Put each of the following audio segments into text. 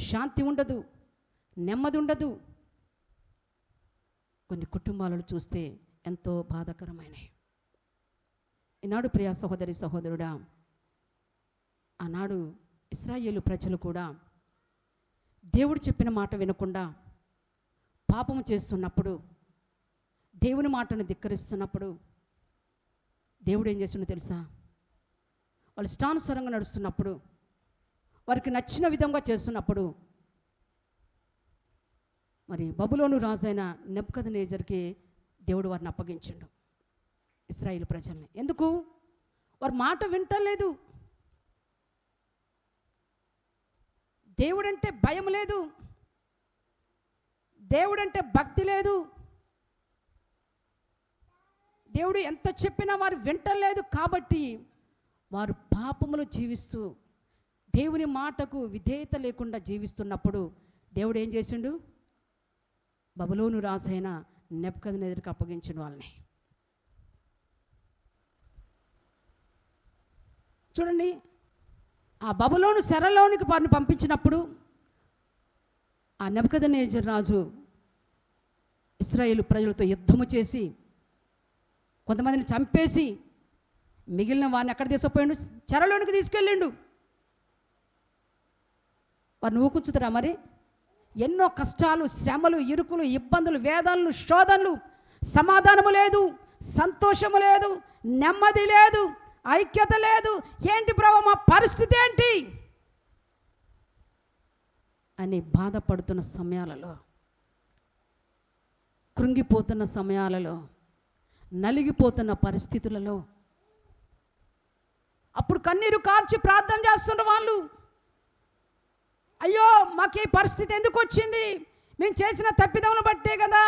శాంతి ఉండదు, నెమ్మది ఉండదు. కొన్ని కుటుంబాలను చూస్తే ఎంతో బాధాకరమైనవి. ఈనాడు ప్రియ సహోదరి సహోదరుడా, ఆనాడు ఇశ్రాయేలు ప్రజలు కూడా దేవుడు చెప్పిన మాట వినకుండా పాపం చేస్తున్నప్పుడు, దేవుని మాటను ధిక్కరిస్తున్నప్పుడు దేవుడు ఏం చేస్తుండో తెలుసా? వాళ్ళు ఇష్టానుసారంగా నడుస్తున్నప్పుడు, వారికి నచ్చిన విధంగా చేస్తున్నప్పుడు, మరి బబులోను రాజైన నెబుకద్నెజరుకి దేవుడు వారిని అప్పగించిండు, ఇశ్రాయేలు ప్రజల్ని. ఎందుకు? వారి మాట వింటలేదు. దేవుడంటే భయం లేదు, దేవుడంటే భక్తి లేదు, దేవుడు ఎంత చెప్పినా వారు వింటలేదు. కాబట్టి వారు పాపములు జీవిస్తూ దేవుని మాటకు విధేయత లేకుండా జీవిస్తున్నప్పుడు దేవుడు ఏం చేసిండు? బబులోను రాజైన నెబుకద్నెజరుకి అప్పగించిన వాళ్ళని. చూడండి, ఆ బబులోను చెరలోనికి వారిని పంపించినప్పుడు ఆ నెబుకద్నెజరు రాజు ఇశ్రాయేలు ప్రజలతో యుద్ధము చేసి కొంతమందిని చంపేసి మిగిలిన వారిని ఎక్కడ తీసుకుపోయిండు? చెరలోనికి తీసుకెళ్ళిండు. వారిని ఊకుంచుతారా? మరి ఎన్నో కష్టాలు, శ్రమలు, ఇరుకులు, ఇబ్బందులు, వేదనలు, శోధనలు, సమాధానము లేదు, సంతోషము లేదు, నెమ్మది లేదు, ఐక్యత లేదు. ఏంటి ప్రభు మా పరిస్థితి ఏంటి అని బాధపడుతున్న సమయాలలో, కృంగిపోతున్న సమయాలలో, నలిగిపోతున్న పరిస్థితులలో అప్పుడు కన్నీరు కార్చి ప్రార్థన చేస్తున్న వాళ్ళు, అయ్యో మాకు ఈ పరిస్థితి ఎందుకు వచ్చింది? మేము చేసిన తప్పిదములు బట్టే కదా,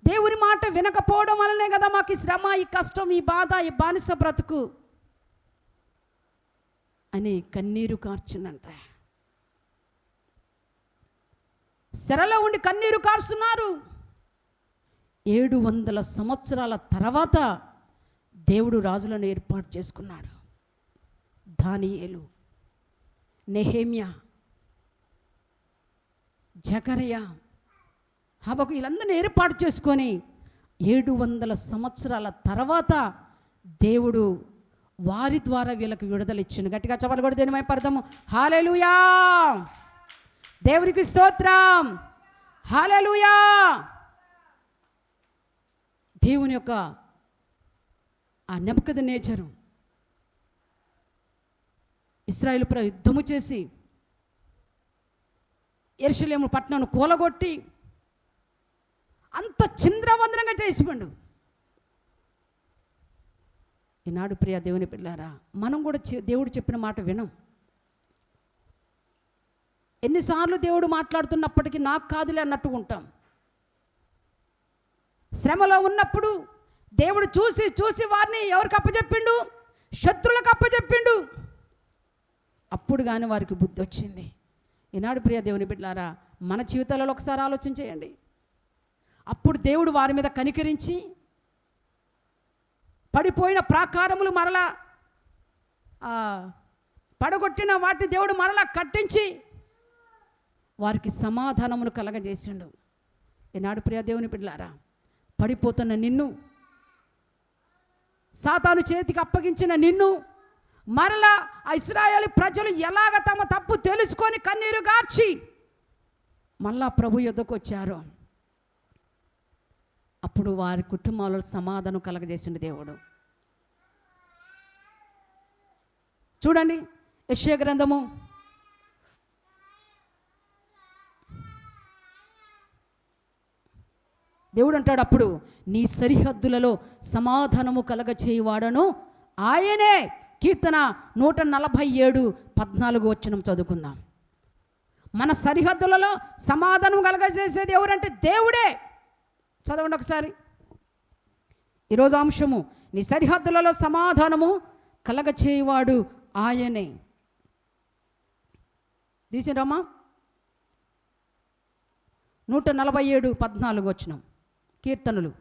దేవుని మాట వినకపోవడం వల్లనే కదా మాకు ఈ శ్రమ, ఈ కష్టం, ఈ బాధ, ఈ బానిస బ్రతుకు అని కన్నీరు కార్చునంట. చెరలో ఉండి కన్నీరు కార్చున్నారు. 700 సంవత్సరాల తర్వాత దేవుడు రాజులను ఏర్పాటు చేసుకున్నాడు. దానియేలు, నెహెమ్యా, జకరియా, హబక్కు వీళ్ళందరినీ ఏర్పాటు చేసుకొని 700 సంవత్సరాల తర్వాత దేవుడు వారి ద్వారా వీళ్ళకి విడుదల ఇచ్చిండు. గట్టిగా చెప్పాలి కూడా దేని మైపడదాము. హల్లెలూయా, దేవునికి స్తోత్రం, హల్లెలూయా. దేవుని యొక్క ఆ నెబుకద్నెజరు ఇశ్రాయేలు యుద్ధము చేసి యెరూషలేము పట్టణాన్ని కూలగొట్టి అంత చింద్రవందనంగా చేసిపోండు. ఈనాడు ప్రియ దేవుని పిల్లారా, మనం కూడా దేవుడు చెప్పిన మాట వినం. ఎన్నిసార్లు దేవుడు మాట్లాడుతున్నప్పటికీ నాకు కాదులే అన్నట్టు ఉంటాం. శ్రమలో ఉన్నప్పుడు దేవుడు చూసి చూసి వారిని ఎవరికి అప్పచెప్పిండు? శత్రులకు అప్పచెప్పిండు. అప్పుడు కానీ వారికి బుద్ధి వచ్చింది. ఈనాడు ప్రియ దేవుని బిడ్డలారా, మన జీవితాలలో ఒకసారి ఆలోచన చేయండి. అప్పుడు దేవుడు వారి మీద కనికరించి పడిపోయిన ప్రాకారములు మరలా పడగొట్టిన వాటి దేవుడు మరలా కట్టించి వారికి సమాధానమును కలగజేసిండు. ఈనాడు ప్రియ దేవుని బిడ్డలారా, పడిపోతున్న నిన్ను, సాతాను చేతికి అప్పగించిన నిన్ను మరలా ఇశ్రాయేలు ప్రజలు ఎలాగ తమ తప్పు తెలుసుకొని కన్నీరు గార్చి మళ్ళా ప్రభు యొద్దకు వచ్చారు. అప్పుడు వారి కుటుంబాలలో సమాధానం కలగజేసిండు దేవుడు. చూడండి, యెషయా గ్రంథము 1 దేవుడు అంటాడు, అప్పుడు నీ సరిహద్దులలో సమాధానము కలగచేయువాడను ఆయనే. కీర్తన 147:14 చదువుకుందాం. మన సరిహద్దులలో సమాధానం కలగజేసేది ఎవరంటే దేవుడే. చదవండి ఒకసారి. ఈరోజు అంశము, నీ సరిహద్దులలో సమాధానము కలగచేయువాడు ఆయనే. తీసిరమ్మా, 147:14 కీర్తనలు.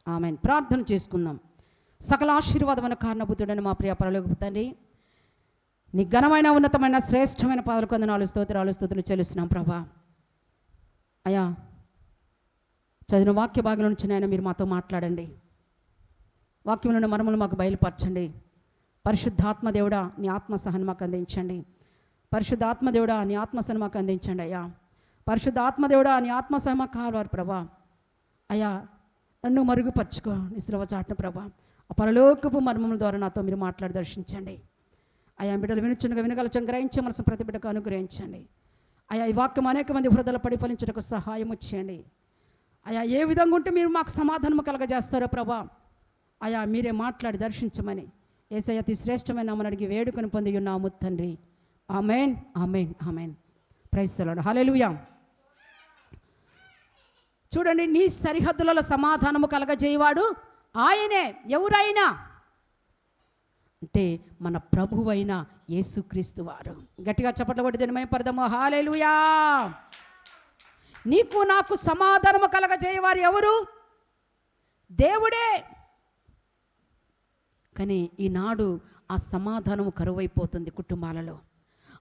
ఆమెన్. ప్రార్థన చేసుకుందాం. సకల ఆశీర్వాదమైన కారణభూతుడని మా ప్రియ పరలోకపు తండ్రి, నీ ఘనమైన ఉన్నతమైన శ్రేష్టమైన పాదలకు వందనాలు స్తోత్రాలు చెల్లిస్తున్నాం ప్రభా. అయ్యా, చదివిన వాక్య భాగం నుంచి నాయన మీరు మాతో మాట్లాడండి. వాక్యంలోని మర్మలు మాకు బయలుపరచండి. పరిశుద్ధాత్మ దేవుడా నీ ఆత్మసహనం మాకు అందించండి. పరిశుద్ధాత్మ దేవుడా నీ ఆత్మసహనం మాకు అందించండి అయ్యా. పరిశుద్ధాత్మ దేవుడా నీ ఆత్మసహనం మాకు కావాలి ప్రభా. అయ్యా, నన్ను మరుగుపరుచుకో నీ సిలువ చాటున ప్రభా. ఆ పరలోకపు మర్మముల ద్వారా నాతో మీరు మాట్లాడి దర్శించండి అయ్యా. బిడ్డలు వినుచుండగా వినగలచం గ్రహించే మనసు ప్రతి బిడ్డకు అనుగ్రహించండి అయ్యా. ఈ వాక్యం అనేక మంది హృదయాలు పడి ఫలించడానికి సహాయం చేయండి అయ్యా. ఏ విధంగా ఉంటే మీరు మాకు సమాధానం కలగజేస్తారో ప్రభా అయ్యా, మీరే మాట్లాడి దర్శించమని యేసయ్య అతి శ్రేష్టమైన నామమున అడిగి వేడుకొని పొంది ఉన్నాము తండ్రి. ఆమేన్, ఆమేన్, ఆమేన్. Praise the lord. హల్లెలూయా. చూడండి, నీ సరిహద్దులలో సమాధానము కలగజేయవాడు ఆయనే. ఎవరైనా అంటే మన ప్రభువైన యేసుక్రీస్తు వారు. గట్టిగా చప్పట్లు కొట్టి దీని మహిమపరదాము. హల్లెలూయా. నీకు నాకు సమాధానము కలగజేయవారు ఎవరు? దేవుడే. కానీ ఈనాడు ఆ సమాధానము కరువైపోతుంది కుటుంబాలలో,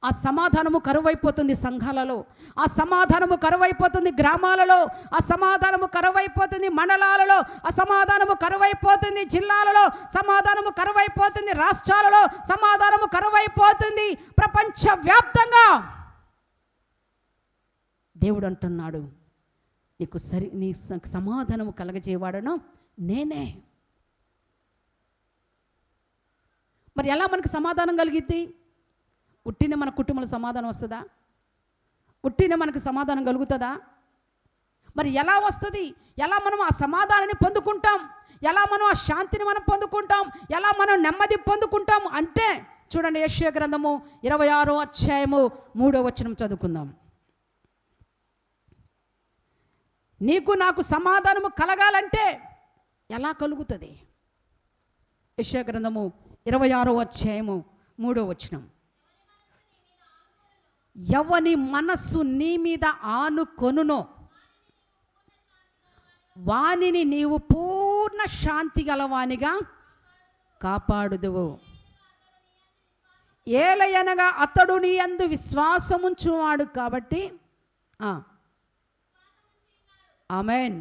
ఆ సమాధానము కరువైపోతుంది సంఘాలలో, ఆ సమాధానము కరువైపోతుంది గ్రామాలలో, ఆ సమాధానము కరువైపోతుంది మండలాలలో, ఆ సమాధానము కరువైపోతుంది జిల్లాలలో, సమాధానము కరువైపోతుంది రాష్ట్రాలలో, సమాధానము కరువైపోతుంది ప్రపంచవ్యాప్తంగా. దేవుడు అంటున్నాడు, నీ సమాధానము కలగజేవాడను నేనే. మరి ఎలా మనకు సమాధానం కలిగిద్ది? ఉట్టిన మన కుటుంబంలో సమాధానం వస్తుందా? ఉట్టిన మనకు సమాధానం కలుగుతుందా? మరి ఎలా వస్తుంది? ఎలా మనం ఆ సమాధానాన్ని పొందుకుంటాం? ఎలా మనం ఆ శాంతిని మనం పొందుకుంటాం? ఎలా మనం నెమ్మది పొందుకుంటాం అంటే చూడండి, యెషయా గ్రంథము 26వ అధ్యాయము 3వ వచనం చదువుకుందాం. నీకు నాకు సమాధానము కలగాలంటే ఎలా కలుగుతుంది? యెషయా గ్రంథము 26వ అధ్యాయము 3వ వచనం. ఎవని మనస్సు నీ మీద ఆనుకొనునో వానిని నీవు పూర్ణ శాంతి గలవానిగా కాపాడుదువు. ఏలయనగా అతడు నీ యందు విశ్వాసముంచువాడు కాబట్టి. ఆమేన్.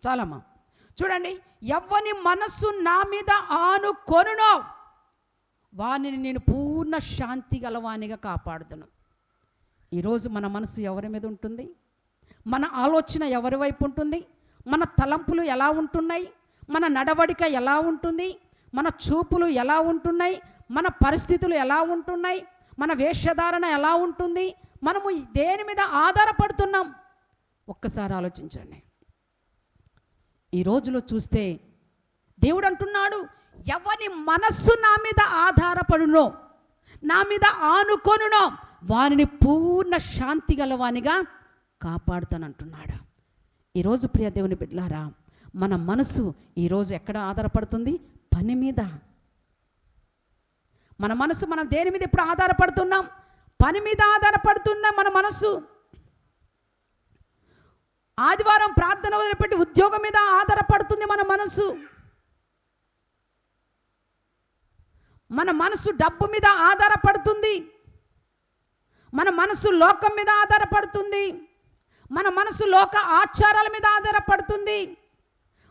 చాలమ్మా. చూడండి, ఎవని మనస్సు నా మీద ఆనుకొనునో వానిని నేను పూర్ణ శాంతి గలవానిగా కాపాడుదును. ఈరోజు మన మనసు ఎవరి మీద ఉంటుంది? మన ఆలోచన ఎవరి వైపు ఉంటుంది? మన తలంపులు ఎలా ఉంటున్నాయి? మన నడవడిక ఎలా ఉంటుంది? మన చూపులు ఎలా ఉంటున్నాయి? మన పరిస్థితులు ఎలా ఉంటున్నాయి? మన వేషధారణ ఎలా ఉంటుంది? మనము దేని మీద ఆధారపడుతున్నాం? ఒక్కసారి ఆలోచించండి. ఈ రోజులో చూస్తే దేవుడు అంటున్నాడు, ఎవని మనస్సు నా మీద ఆధారపడునో, నా మీద ఆనుకొనునో వానిని పూర్ణ శాంతి గలవానిగా కాపాడుతానంటున్నాడు. ఈరోజు ప్రియ దేవుని బిడ్డలారా, మన మనసు ఈరోజు ఎక్కడ ఆధారపడుతుంది? పని మీద. మన మనసు మనం దేని మీద ఇప్పుడు ఆధారపడుతున్నాం? పని మీద ఆధారపడుతుందా మన మనసు? ఆదివారం ప్రార్థన వదిలిపెట్టి ఉద్యోగం మీద ఆధారపడుతుంది మన మనసు. మన మనసు డబ్బు మీద ఆధారపడుతుంది. మన మనసు లోకం మీద ఆధారపడుతుంది. మన మనసు లోక ఆచారాల మీద ఆధారపడుతుంది.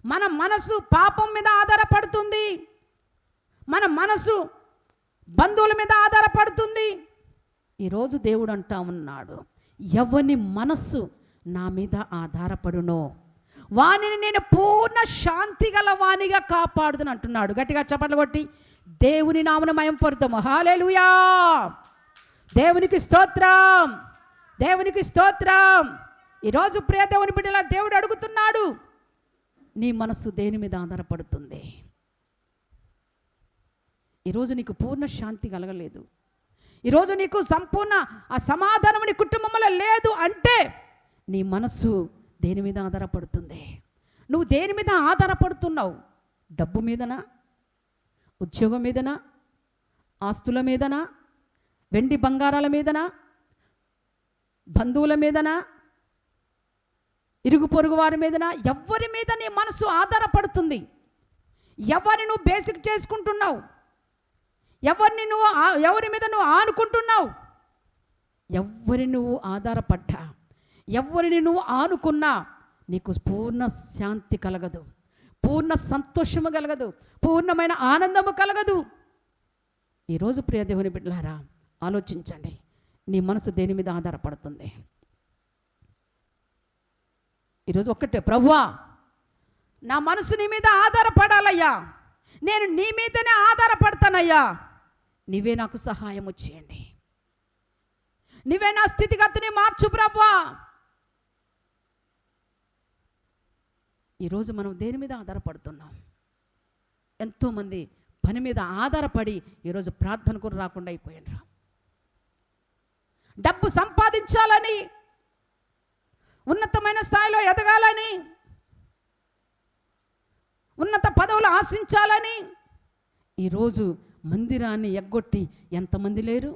మన మనసు పాపం మీద ఆధారపడుతుంది. మన మనసు బంధువుల మీద ఆధారపడుతుంది. ఈరోజు దేవుడు అంటా ఉన్నాడు, ఎవని మనస్సు నా మీద ఆధారపడునో వానిని నేను పూర్ణ శాంతి గల వానిగా కాపాడుదని అంటున్నాడు. గట్టిగా చప్పట్లు కొట్టి దేవుని నామమున మహిమపరుద్దాము. హల్లెలూయా. దేవునికి స్తోత్రం, దేవునికి స్తోత్రం. ఈరోజు ప్రియ దేవుని బిడ్డల దేవుడు అడుగుతున్నాడు, నీ మనస్సు దేని మీద ఆధారపడుతుంది? ఈరోజు నీకు పూర్ణ శాంతి కలగలేదు, ఈరోజు నీకు సంపూర్ణ ఆ సమాధానం నీ కుటుంబంలో లేదు అంటే నీ మనస్సు దేని మీద ఆధారపడుతుంది? నువ్వు దేని మీద ఆధారపడుతున్నావు? డబ్బు మీదనా? ఉద్యోగం మీదనా? ఆస్తుల మీదనా? వెండి బంగారాల మీదనా? బంధువుల మీదనా? ఇరుగు పొరుగు వారి మీదనా, ఎవరి మీద నీ మనసు ఆధారపడుతుంది? ఎవరిని నువ్వు బేసిక్ చేసుకుంటున్నావు? ఎవరి మీద నువ్వు ఆనుకుంటున్నావు? ఎవరిని నువ్వు ఆధారపడ్డా, ఎవరిని నువ్వు ఆనుకున్నా నీకు పూర్ణ శాంతి కలగదు, పూర్ణ సంతోషము కలగదు, పూర్ణమైన ఆనందము కలగదు. ఈరోజు ప్రియ దేవుని బిడ్డలారా, ఆలోచించండి, నీ మనసు దేని మీద ఆధారపడుతుంది? ఈరోజు ఒక్కటే, ప్రభువా నా మనసు నీ మీద ఆధారపడాలయ్యా, నేను నీ మీదనే ఆధారపడతానయ్యా, నీవే నాకు సహాయము చేయండి, నీవే నా స్థితిగతిని మార్చు ప్రభువా. ఈరోజు మనం దేని మీద ఆధారపడుతున్నాం? ఎంతోమంది పని మీద ఆధారపడి ఈరోజు ప్రార్థనకు రాకుండా అయిపోయినరు. డబ్బు సంపాదించాలని, ఉన్నతమైన స్థాయిలో ఎదగాలని, ఉన్నత పదవులు ఆశించాలని ఈరోజు మందిరాన్ని ఎగ్గొట్టి ఎంతమంది లేరు?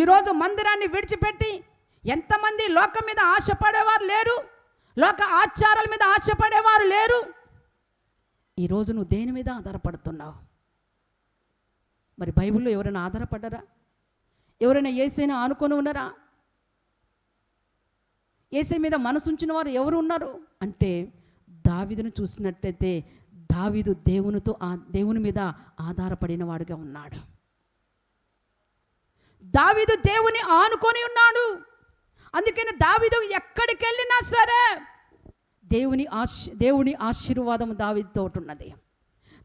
ఈరోజు మందిరాన్ని విడిచిపెట్టి ఎంతమంది లోకం మీద ఆశపడేవారు లేరు? లోక ఆచారాల మీద ఆశపడేవారు లేరు? ఈరోజు నువ్వు దేని మీద ఆధారపడుతున్నావు? మరి బైబిల్లో ఎవరైనా ఆధారపడ్డారా? ఎవరైనా యేసయ్యను ఆనుకొని ఉన్నారా? యేసయ్య మీద మనసు ఉంచిన వారు ఎవరు ఉన్నారు అంటే, దావీదును చూసినట్టయితే దావీదు దేవుని మీద ఆధారపడిన వాడుగా ఉన్నాడు. దావీదు దేవుని ఆనుకొని ఉన్నాడు. అందుకని దావీదు ఎక్కడికి వెళ్ళినా సరే దేవుని ఆశీర్వాదం దావీదుతో ఉన్నది.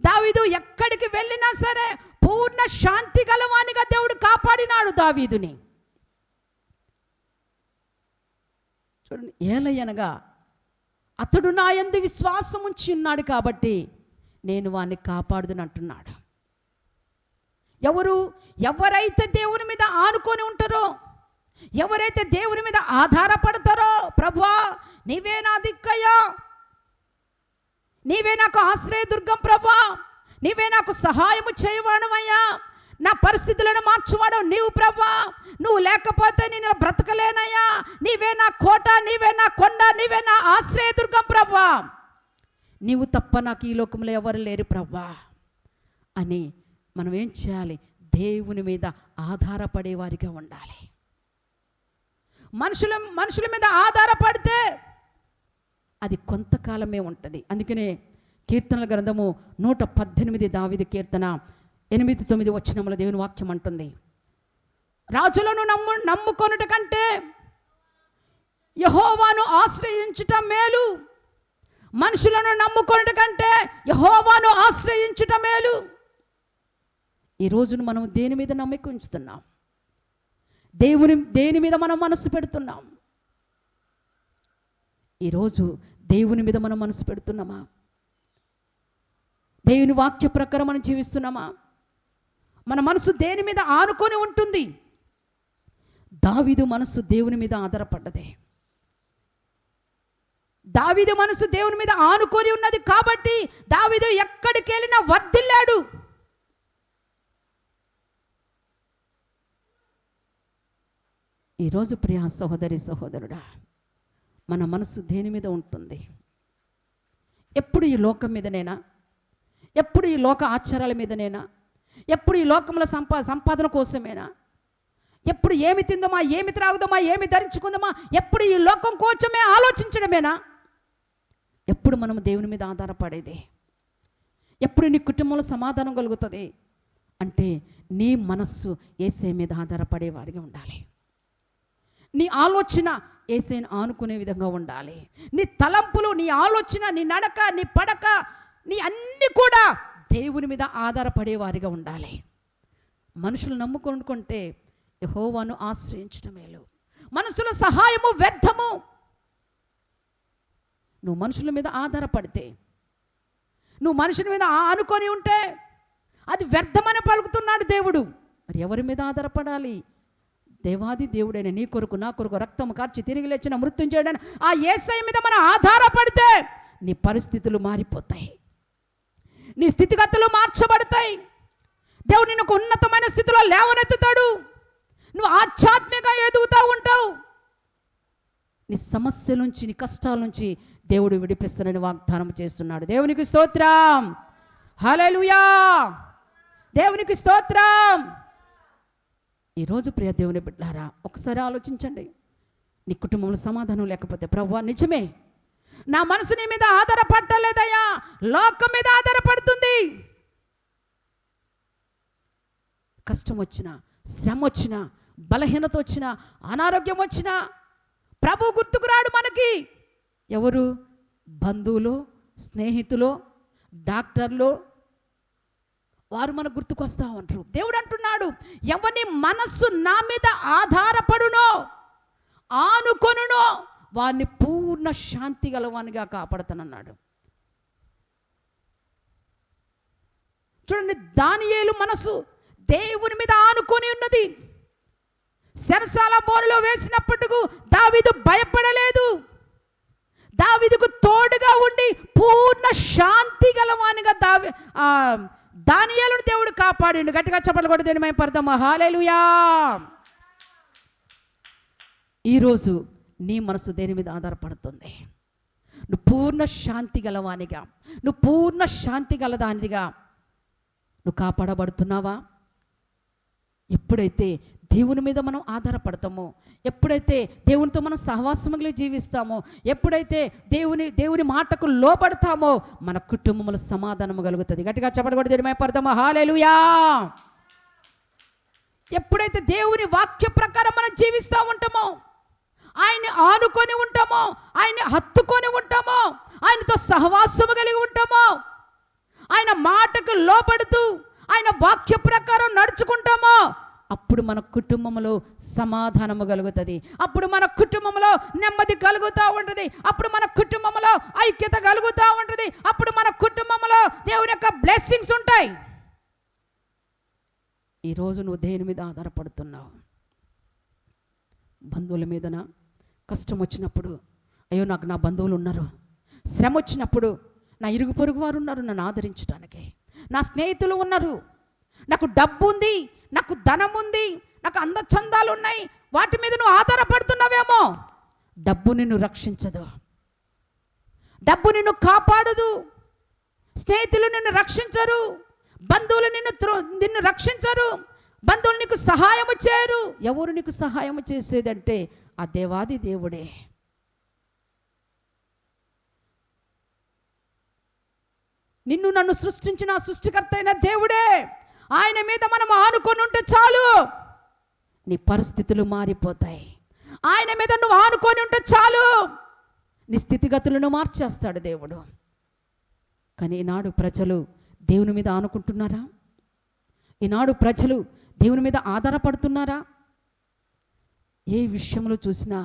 దావీదు ఎక్కడికి వెళ్ళినా సరే పూర్ణ శాంతి గలవానిగా దేవుడు కాపాడినాడు దావీదుని. చూడండి, ఏలయనగా అతడు నా యందు విశ్వాసం ఉంచి ఉన్నాడు కాబట్టి నేను వాడిని కాపాడుదును అంటున్నాడు. ఎవరైతే దేవుని మీద ఆనుకొని ఉంటారో, ఎవరైతే దేవుని మీద ఆధారపడతారో, ప్రభువా నీవే నా దిక్కయ్యా, నీవే నాకు ఆశ్రయదుర్గం ప్రభువా, నీవే నాకు సహాయము చేయవాడమయ్యా, నా పరిస్థితులను మార్చువాడు నీవు ప్రభువా, నువ్వు లేకపోతే నేను బ్రతకలేనయ్యా, నీవే నా కోట, నీవే నా కొండ, నీవే నా ఆశ్రయదుర్గం ప్రభువా, నీవు తప్ప నాకు ఈ లోకంలో ఎవరు లేరు ప్రభువా అని మనం ఏం చేయాలి? దేవుని మీద ఆధారపడే వారిగా ఉండాలి. మనుషుల మీద ఆధారపడితే అది కొంతకాలమే ఉంటుంది. అందుకనే కీర్తనల గ్రంథము 118 దావీదు కీర్తన 8-9 వచనముల దేవుని వాక్యం అంటుంది, రాజులను నమ్ముకొనుట కంటే యెహోవాను ఆశ్రయించుట మేలు, మనుషులను నమ్ముకొనుట కంటే యెహోవాను ఆశ్రయించుట మేలు. ఈ రోజును మనం దేని మీద నమ్మకం ఉంచుతున్నాం? దేని మీద మనం మనసు పెడుతున్నాం? ఈరోజు దేవుని మీద మనం మనసు పెడుతున్నామా? దేవుని వాక్య ప్రకారం మనం జీవిస్తున్నామా? మన మనసు దేని మీద ఆనుకొని ఉంటుంది? దావీదు మనసు దేవుని మీద ఆధారపడ్డదే. దావీదు మనసు దేవుని మీద ఆనుకొని ఉన్నది కాబట్టి దావీదు ఎక్కడికి వెళ్ళినా వర్ధిల్లాడు. ఈరోజు ప్రియా సహోదరి సహోదరుడా, మన మనసు దేని మీద ఉంటుంది? ఎప్పుడు ఈ లోకం మీదనేనా? ఎప్పుడు ఈ లోక ఆచారాల మీదనేనా? ఎప్పుడు ఈ లోకంలో సంపాదన కోసమేనా? ఎప్పుడు ఏమి తిందామా, ఏమి త్రాగుదామా, ఏమి ధరించుకుందామా, ఎప్పుడు ఈ లోకం కోసమే ఆలోచించడమేనా? ఎప్పుడు మనం దేవుని మీద ఆధారపడేది? ఎప్పుడు నీ కుటుంబంలో సమాధానం కలుగుతుంది అంటే నీ మనస్సు యేసయ్య మీద ఆధారపడేవాడిగా ఉండాలి. నీ ఆలోచన యేసయ్యను ఆనుకునే విధంగా ఉండాలి. నీ తలంపులు, నీ ఆలోచన, నీ నడక, నీ పడక, నీ అన్నీ కూడా దేవుని మీద ఆధారపడేవారిగా ఉండాలి. మనుషులు నమ్ముకుంటే యెహోవాను ఆశ్రయించడం మేలు. మనుషుల సహాయము వ్యర్థము. నువ్వు మనుషుల మీద ఆధారపడితే, నువ్వు మనుషుల మీద ఆనుకొని ఉంటే అది వ్యర్థమని పలుకుతున్నాడు దేవుడు. మరి ఎవరి మీద ఆధారపడాలి? దేవాది దేవుడైన నీ కొరకు నా కొరకు రక్తము కార్చి తిరిగి లేచిన మృత్యుంజయుడైన ఆ యేసయ్య మీద మనం ఆధారపడితే నీ పరిస్థితులు మారిపోతాయి, నీ స్థితిగతులు మార్చబడతాయి. దేవుడు నిన్ను ఒక ఉన్నతమైన స్థితిలో లేవనెత్తుతాడు. నువ్వు ఆధ్యాత్మికంగా ఎదుగుతూ ఉంటావు. నీ సమస్య నుంచి, నీ కష్టాల నుంచి దేవుడు విడిపిస్తానని వాగ్దానం చేస్తున్నాడు. దేవునికి స్తోత్రం, హల్లెలూయా, దేవునికి స్తోత్రం. ఈరోజు ప్రియ దేవుని బిడ్డలారా, ఒకసారి ఆలోచించండి. నీ కుటుంబంలో సమాధానం లేకపోతే, ప్రభువా నిజమే నా మనసు నీ మీద ఆధారపడలేదయ్యా, లోకం మీద ఆధారపడుతుంది. కష్టం వచ్చినా, శ్రమ వచ్చినా, బలహీనత వచ్చినా, అనారోగ్యం వచ్చినా ప్రభు గుర్తుకు రాడు మనకి. ఎవరు? బంధువులు, స్నేహితులు, డాక్టర్లు, వారు మనకు గుర్తుకు వస్తూ ఉంటారు. దేవుడు అంటున్నాడు, ఎవని మనస్సు నా మీద ఆధారపడునో, ఆనుకొనునో, వారిని పూర్ణ శాంతి గలవానిగా కాపాడతానన్నాడు. చూడండి, దానియేలు మనసు దేవుని మీద ఆనుకొని ఉన్నది. చెరసాల బోనులో వేసినప్పటికీ దావీదు భయపడలేదు. దావీదుకు తోడుగా ఉండి పూర్ణ శాంతి గలవానిగా దానియేలును దేవుడు కాపాడిండు. గట్టిగా చప్పట్లు కొట్టి దేని మహిమపడదాము, హల్లెలూయా. ఈరోజు నీ మనసు దేని మీద ఆధారపడుతుంది? నువ్వు పూర్ణ శాంతి గలవానిగా, నువ్వు పూర్ణ శాంతి గలదానిదిగా నువ్వు కాపాడబడుతున్నావా? ఎప్పుడైతే దేవుని మీద మనం ఆధారపడతామో, ఎప్పుడైతే దేవునితో మనం సహవాసముగా జీవిస్తామో, ఎప్పుడైతే దేవుని మాటకు లోబడతామో, మన కుటుంబంలో సమాధానము కలుగుతుంది. గట్టిగా చప్పట్లు కొట్టి దేని మహిమపడదాము, హల్లెలూయా. ఎప్పుడైతే దేవుని వాక్య ప్రకారం మనం జీవిస్తూ ఉంటామో, ఆయన్ని ఆనుకొని ఉంటామో, ఆయన్ని హత్తుకొని ఉంటామో, ఆయనతో సహవాసము కలిగి ఉంటామో, ఆయన మాటకు లోబడుతూ ఆయన వాక్య ప్రకారం నడుచుకుంటామో, అప్పుడు మన కుటుంబంలో సమాధానము కలుగుతుంది. అప్పుడు మన కుటుంబంలో నెమ్మది కలుగుతూ ఉంటుంది. అప్పుడు మన కుటుంబంలో ఐక్యత కలుగుతూ ఉంటుంది. అప్పుడు మన కుటుంబంలో దేవుని యొక్క బ్లెస్సింగ్స్ ఉంటాయి. ఈరోజు నువ్వు దేని మీద ఆధారపడుతున్నావు? బంధువుల మీదనా? కష్టం వచ్చినప్పుడు అయ్యో నాకు నా బంధువులు ఉన్నారు, శ్రమ వచ్చినప్పుడు నా ఇరుగు పొరుగు వారు ఉన్నారు నన్ను ఆదరించడానికి, నా స్నేహితులు ఉన్నారు, నాకు డబ్బు ఉంది, నాకు ధనం ఉంది, నాకు అందచందాలు ఉన్నాయి, వాటి మీద నువ్వు ఆధారపడుతున్నావేమో. డబ్బు నిన్ను రక్షించదు, డబ్బు నిన్ను కాపాడదు, స్నేహితులు నిన్ను రక్షించరు, బంధువులు నిన్ను రక్షించరు, బంధువులు నీకు సహాయం చేయరు. ఎవరు నీకు సహాయం చేసేదంటే ఆ దేవాది దేవుడే. నిన్ను నన్ను సృష్టించిన సృష్టికర్త అయిన దేవుడే. ఆయన మీద మనం ఆనుకొని ఉంటే చాలు, నీ పరిస్థితులు మారిపోతాయి. ఆయన మీద నువ్వు ఆనుకొని ఉంటే చాలు, నీ స్థితిగతులను మార్చేస్తాడు దేవుడు. కానీ ఈనాడు ప్రజలు దేవుని మీద ఆనుకుంటున్నారా? ఈనాడు ప్రజలు దేవుని మీద ఆధారపడుతున్నారా? ఏ విషయంలో చూసినా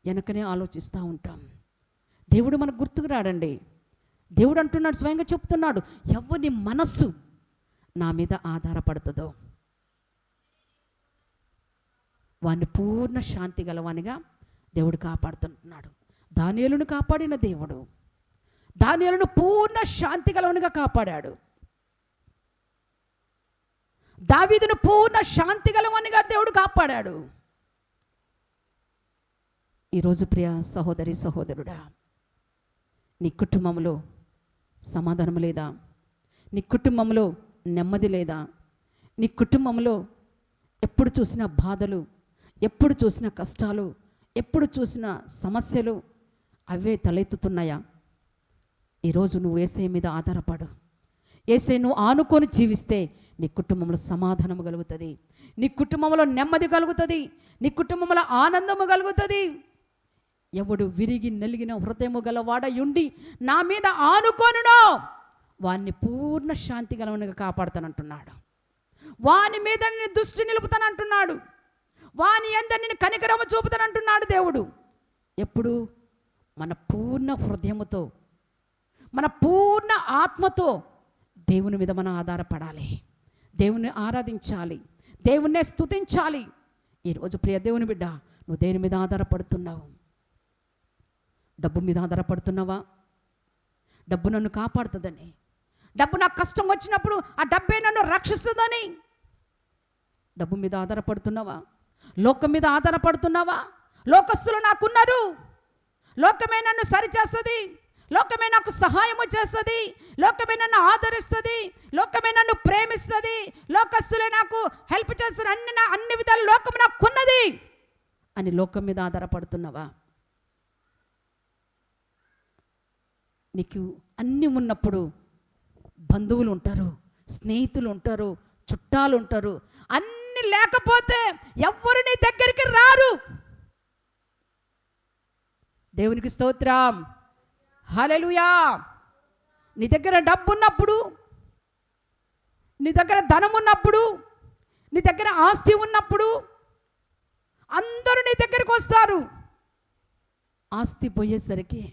వెనకనే ఆలోచిస్తూ ఉంటాం. దేవుడు మనకు గుర్తుకు రాడండి. దేవుడు అంటున్నాడు, స్వయంగా చెప్తున్నాడు, ఎవరి మనస్సు నా మీద ఆధారపడుతుందో వాడిని పూర్ణ శాంతి గలవానిగా దేవుడు కాపాడుతుంటున్నాడు. దానియేలును కాపాడిన దేవుడు దానియేలును పూర్ణ శాంతి గలవానిగా కాపాడాడు. దావీదును పూర్ణ శాంతి గలవానిగా దేవుడు కాపాడాడు. ఈరోజు ప్రియ సహోదరి సహోదరుడా, నీ కుటుంబంలో సమాధానం లేదా? నీ కుటుంబంలో నెమ్మది లేదా? నీ కుటుంబంలో ఎప్పుడు చూసినా బాధలు, ఎప్పుడు చూసినా కష్టాలు, ఎప్పుడు చూసినా సమస్యలు అవే తలెత్తుతున్నాయా? ఈరోజు నువ్వు యేసయ్య మీద ఆధారపడు. యేసయ్య నువ్వు ఆనుకొని జీవిస్తే నీ కుటుంబంలో సమాధానము కలుగుతుంది, నీ కుటుంబంలో నెమ్మది కలుగుతుంది, నీ కుటుంబంలో ఆనందము కలుగుతుంది. ఎవడు విరిగి నలిగిన హృదయము గలవాడయుండి నా మీద ఆనుకొనునో వాన్ని పూర్ణ శాంతి గలవనిగా కాపాడుతానంటున్నాడు. వాని మీద నేను దృష్టి నిలుపుతానంటున్నాడు. వాని యందు నేను కనికరము చూపుతానంటున్నాడు దేవుడు. ఎప్పుడు? మన పూర్ణ హృదయముతో, మన పూర్ణ ఆత్మతో దేవుని మీద మనం ఆధారపడాలి, దేవుని ఆరాధించాలి, దేవుణ్ణే స్తుతించాలి. ఈరోజు ప్రియ దేవుని బిడ్డ, నువ్వు దేని మీద ఆధారపడుతున్నావు? డబ్బు మీద ఆధారపడుతున్నావా? డబ్బు నన్ను కాపాడుతుందని, డబ్బు నాకు కష్టం వచ్చినప్పుడు ఆ డబ్బే నన్ను రక్షిస్తుందని డబ్బు మీద ఆధారపడుతున్నావా? లోకం మీద ఆధారపడుతున్నావా? లోకస్తులు నాకున్నారు, లోకమే నన్ను సరిచేస్తుంది, లోకమే నాకు సహాయము చేస్తుంది, లోకమే నన్ను ఆదరిస్తుంది, లోకమే నన్ను ప్రేమిస్తుంది, లోకస్తులే నాకు హెల్ప్ చేస్తారు, అన్ని విధాల లోకం నాకున్నది అని లోకం మీద ఆధారపడుతున్నావా? నీకు అన్నీ ఉన్నప్పుడు బంధువులు ఉంటారు, స్నేహితులు ఉంటారు, చుట్టాలు ఉంటారు. అన్నీ లేకపోతే ఎవ్వరు నీ దగ్గరికి రారు. దేవునికి స్తోత్రం, హల్లెలూయా. నీ దగ్గర డబ్బు ఉన్నప్పుడు, నీ దగ్గర ధనం ఉన్నప్పుడు, నీ దగ్గర ఆస్తి ఉన్నప్పుడు అందరూ నీ దగ్గరికి వస్తారు. ఆస్తి పోయేసరికి,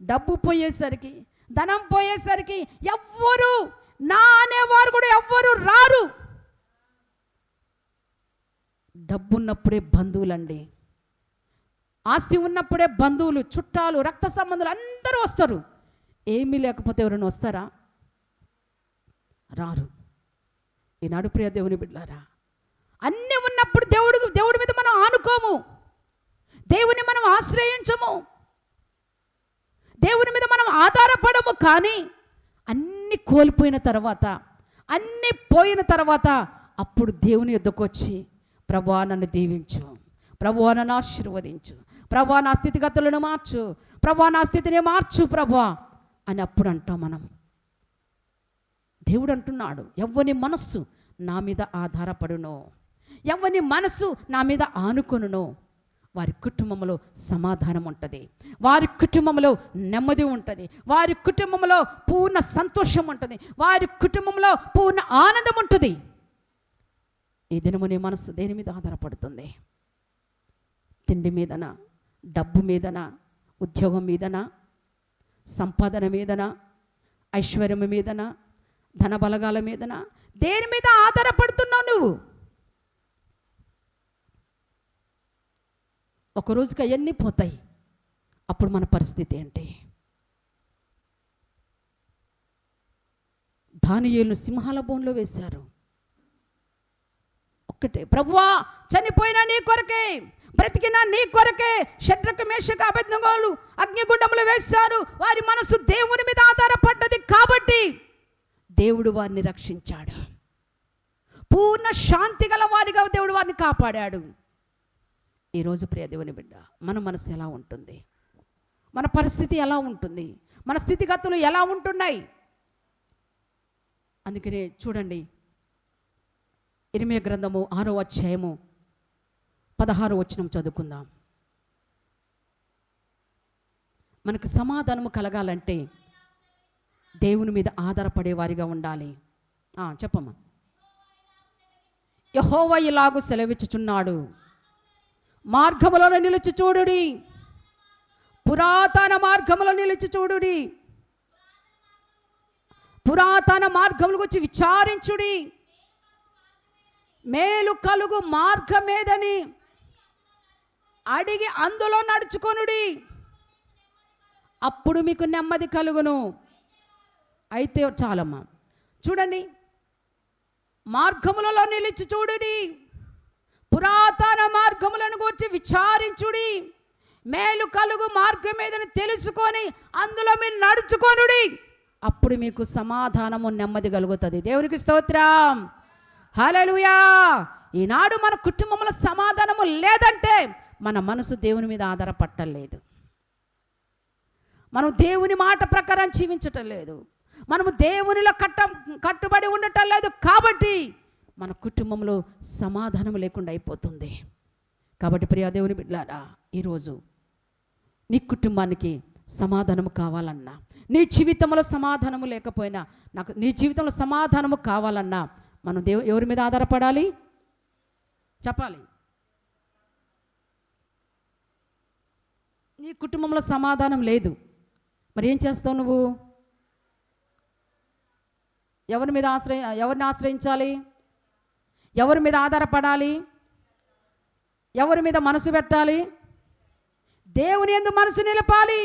డబ్బు పోయేసరికి, ధనం పోయేసరికి ఎవ్వరు నా అనేవారు కూడా ఎవ్వరు రారు. డబ్బు ఉన్నప్పుడే బంధువులండి, ఆస్తి ఉన్నప్పుడే బంధువులు, చుట్టాలు, రక్త సంబంధులు అందరూ వస్తారు. ఏమీ లేకపోతే ఎవరైనా వస్తారా? రారు. ఈనాడు ప్రియ దేవుని బిడ్డలారా, అన్నీ ఉన్నప్పుడు దేవుడి మీద మనం ఆనుకోము, దేవుని మనం ఆశ్రయించము, దేవుని మీద మనం ఆధారపడము. కానీ అన్నీ కోల్పోయిన తర్వాత, అన్నీ పోయిన తర్వాత అప్పుడు దేవుని యొద్దకు వచ్చి, ప్రభువా నన్ను దీవించు, ప్రభువా నన్ను ఆశీర్వదించు, ప్రభువా నా స్థితిగతులను మార్చు, ప్రభువా నా స్థితిని మార్చు ప్రభువా అని అప్పుడు అంటాం మనం. దేవుడు అంటున్నాడు, ఎవ్వని మనస్సు నా మీద ఆధారపడునో, ఎవ్వని మనస్సు నా మీద ఆనుకొనునో వారి కుటుంబంలో సమాధానం ఉంటుంది, వారి కుటుంబంలో నెమ్మది ఉంటుంది, వారి కుటుంబంలో పూర్ణ సంతోషం ఉంటుంది, వారి కుటుంబంలో పూర్ణ ఆనందం ఉంటుంది. ఈ దినము నీ మనస్సు దేని మీద ఆధారపడుతుంది? తిండి మీదనా, డబ్బు మీదనా, ఉద్యోగం మీదనా, సంపాదన మీదనా, ఐశ్వర్యం మీదనా, ధన బలగాల మీదనా? దేని మీద ఆధారపడుతున్నావు నువ్వు? ఒక రోజుకి అవన్నీ పోతాయి. అప్పుడు మన పరిస్థితి ఏంటి? దానియేలును సింహాల బోన్లో వేశారు. ఒక్కటే, ప్రభువా చనిపోయినా నీ కొరకే, బ్రతికినా నీ కొరకే. షడ్రకు మేషకు అబేద్నెగోలు అగ్నిగుండంలో వేశారు. వారి మనసు దేవుని మీద ఆధారపడ్డది కాబట్టి దేవుడు వారిని రక్షించాడు. పూర్ణ శాంతి గల వారిగా దేవుడు వారిని కాపాడాడు. ఈరోజు ప్రియ దేవుని బిడ్డ, మన మనసు ఎలా ఉంటుంది? మన పరిస్థితి ఎలా ఉంటుంది? మన స్థితిగతులు ఎలా ఉంటున్నాయి? అందుకనే చూడండి, ఇర్మీయా గ్రంథము 6వ అధ్యాయము 16వ వచనం చదువుకుందాం. మనకు సమాధానము కలగాలంటే దేవుని మీద ఆధారపడే వారిగా ఉండాలి. చెప్పమ్మా. యెహోవా ఇలాగు సెలవిచ్చుచున్నాడు, మార్గములలో నిలిచి చూడుడి, పురాతన మార్గములో నిలిచి చూడుడి, పురాతన మార్గముల గురించి విచారించుడి, మేలు కలుగు మార్గమేదని అడిగి అందులో నడుచుకొనుడి, అప్పుడు మీకు నెమ్మది కలుగును. అయితే చాలమ్మా, చూడండి, మార్గములలో నిలిచి చూడుడి, పురాతన మార్గములను గురించి విచారించుడి, మేలు కలుగు మార్గం ఏదని తెలుసుకొని అందులో మీరు నడుచుకొనుడి, అప్పుడు మీకు సమాధానము నెమ్మది కలుగుతుంది. దేవునికి స్తోత్రం, హల్లెలూయా. ఈనాడు మన కుటుంబంలో సమాధానము లేదంటే మన మనసు దేవుని మీద ఆధారపడలేదు, మనం దేవుని మాట ప్రకారం జీవించటం లేదు, మనము దేవునిలో కట్టుబడి ఉండటం లేదు. కాబట్టి మన కుటుంబంలో సమాధానం లేకుండా అయిపోతుంది. కాబట్టి ప్రియ దేవుని బిడ్డలారా, ఈరోజు నీ కుటుంబానికి సమాధానము కావాలన్నా, నీ జీవితంలో సమాధానము లేకపోయినా, నీ జీవితంలో సమాధానము కావాలన్నా మనం ఎవరి మీద ఆధారపడాలి చెప్పాలి? నీ కుటుంబంలో సమాధానం లేదు, మరి ఏం చేస్తావు నువ్వు? ఎవరిని ఆశ్రయించాలి? ఎవరి మీద ఆధారపడాలి? ఎవరి మీద మనసు పెట్టాలి? దేవుని యందు మనసు నిలపాలి.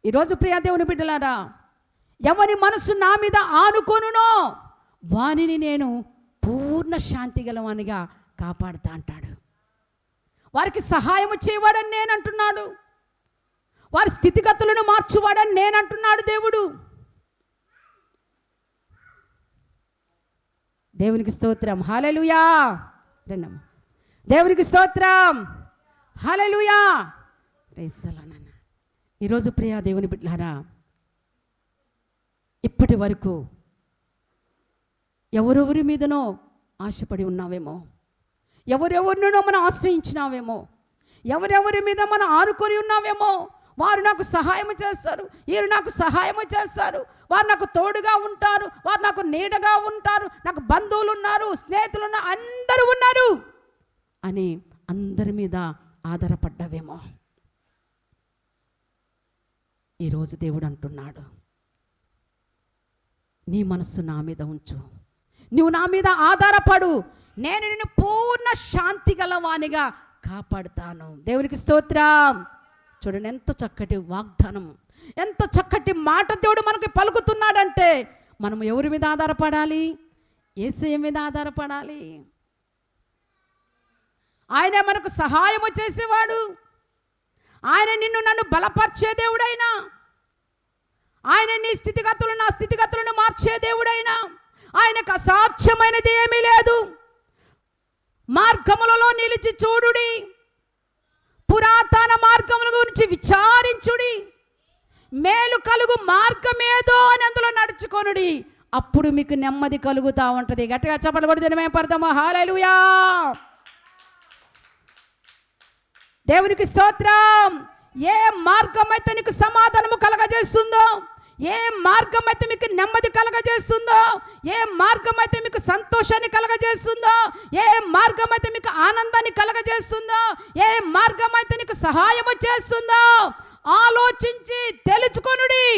ఈరోజు ప్రియ దేవుని బిడ్డలారా, ఎవరి మనసు నా మీద ఆనుకొనునో వానిని నేను పూర్ణ శాంతి గలవానిగా కాపాడుతా అంటాడు. వారికి సహాయం చేయవాడని నేను అంటున్నాడు. వారి స్థితిగతులను మార్చువాడని నేను అంటున్నాడు దేవుడు. దేవునికి స్తోత్రం. హల్లెలూయా. రెండమ్మ, దేవునికి స్తోత్రం. హల్లెలూయా. Praise the lord. ఈరోజు ప్రియ దేవుని బిడ్డలారా, ఇప్పటి వరకు ఎవరెవరి మీదనో ఆశపడి ఉన్నావేమో, ఎవరెవరినో మనం ఆశ్రయించినావేమో, ఎవరెవరి మీద మనం ఆనుకొని ఉన్నావేమో. వారు నాకు సహాయం చేస్తారు, వీరు నాకు సహాయం చేస్తారు, వారు నాకు తోడుగా ఉంటారు, వారు నాకు నీడగా ఉంటారు, నాకు బంధువులు ఉన్నారు, స్నేహితులు ఉన్నారు, అందరూ ఉన్నారు అని అందరి మీద ఆధారపడ్డావేమో. ఈరోజు దేవుడు అంటున్నాడు, నీ మనస్సు నా మీద ఉంచు, నువ్వు నా మీద ఆధారపడు, నేను నిన్ను పూర్ణ శాంతి గలవానిగా కాపాడుతాను. దేవునికి స్తోత్రం. చూడండి, ఎంత చక్కటి వాగ్దానం, ఎంత చక్కటి మాట దేవుడు మనకి పలుకుతున్నాడంటే మనం ఎవరి మీద ఆధారపడాలి? యేసయ్య మీద ఆధారపడాలి. ఆయన మనకు సహాయము చేసేవాడు, ఆయన నిన్ను నన్ను బలపరిచే దేవుడైనా, ఆయన నీ స్థితిగతులు నా స్థితిగతులను మార్చే దేవుడైనా, ఆయనకు అసాధ్యమైనది ఏమీ లేదు. మార్గములలో నిలిచి చూడుడి, పురాతన మార్గముల గురించి విచారించుడి, మేలు కలుగు మార్గమేదో అని అందులో నడుచుకొనుడి, అప్పుడు మీకు నెమ్మది కలుగుతూ ఉంటుంది. గట్టిగా చప్పట్లు కొడితే మేము పడతాము. హల్లెలూయా. దేవునికి స్తోత్రం. ఏ మార్గం అయితే నీకు సమాధానము కలగజేస్తుందో, ఏ మార్గం అయితే మీకు నెమ్మది కలగజేస్తుందో, ఏ మార్గం అయితే మీకు సంతోషాన్ని కలగజేస్తుందో, ఏ మార్గం అయితే మీకు ఆనందాన్ని కలగజేస్తుందో, ఏ మార్గం అయితే నీకు సహాయము చేస్తుందో ఆలోచించి తెలుసుకొనుడి.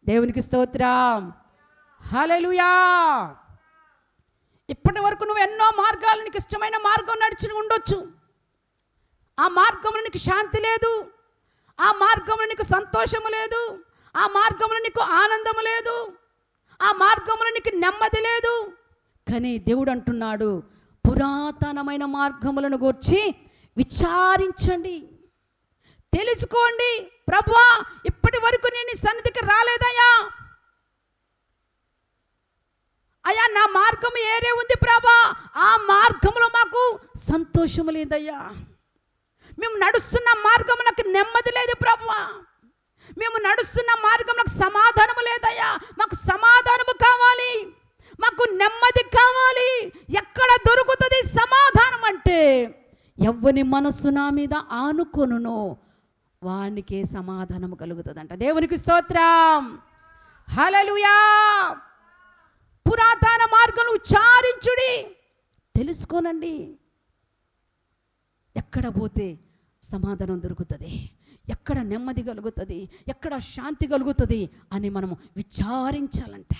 దేవునికి స్తోత్రం. హల్లెలూయా. ఇప్పటి వరకు నువ్వు ఎన్నో మార్గాలు, నీకు ఇష్టమైన మార్గం నడిచి ఉండొచ్చు, ఆ మార్గంలో నీకు శాంతి లేదు, ఆ మార్గంలో నీకు సంతోషము లేదు, ఆ మార్గంలో నీకు ఆనందము లేదు, ఆ మార్గంలో నీకు నెమ్మది లేదు. కానీ దేవుడు అంటున్నాడు, పురాతనమైన మార్గములను గూర్చి విచారించండి, తెలుసుకోండి. ప్రభువా, ఇప్పటి వరకు నేను సన్నిధికి రాలేదయ్యా, అయ్యా నా మార్గం ఏరే ఉంది ప్రభా, ఆ మార్గంలో మాకు సంతోషము లేదయ్యా, మేము నడుస్తున్న మార్గం నాకు నెమ్మది లేదు ప్రభువా, మేము నడుస్తున్న మార్గం నాకు సమాధానము లేదయ్యా, మాకు సమాధానము కావాలి, మాకు నెమ్మది కావాలి. ఎక్కడ దొరుకుతుంది సమాధానం అంటే, ఎవ్వని మనస్సు నా మీద ఆనుకొనునో వానికే సమాధానము కలుగుతుందంట. దేవునికి స్తోత్రం. హల్లెలూయా. పురాతన మార్గం విచారించుడి, తెలుసుకోనండి. ఎక్కడ పోతే సమాధానం దొరుకుతుంది, ఎక్కడ నెమ్మది కలుగుతుంది, ఎక్కడ శాంతి కలుగుతుంది అని మనము విచారించాలంట.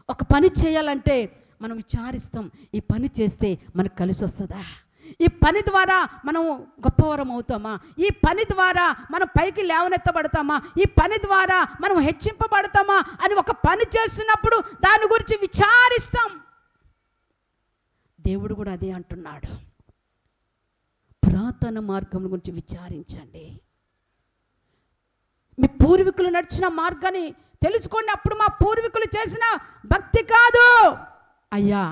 ఒక పని చేయాలంటే మనం విచారిస్తాం, ఈ పని చేస్తే మనకు కలిసి వస్తుందా, ఈ పని ద్వారా మనం గొప్పవరం అవుతామా, ఈ పని ద్వారా మనం పైకి లేవనెత్తబడతామా, ఈ పని ద్వారా మనం హెచ్చింపబడతామా అని ఒక పని చేస్తున్నప్పుడు దాని గురించి విచారిస్తాం. దేవుడు కూడా అదే అంటున్నాడు, పురాతన మార్గం గురించి విచారించండి, మీ పూర్వీకులు నడిచిన మార్గాన్ని తెలుసుకోండి. అప్పుడు మా పూర్వీకులు చేసిన భక్తి కాదు అయ్యా,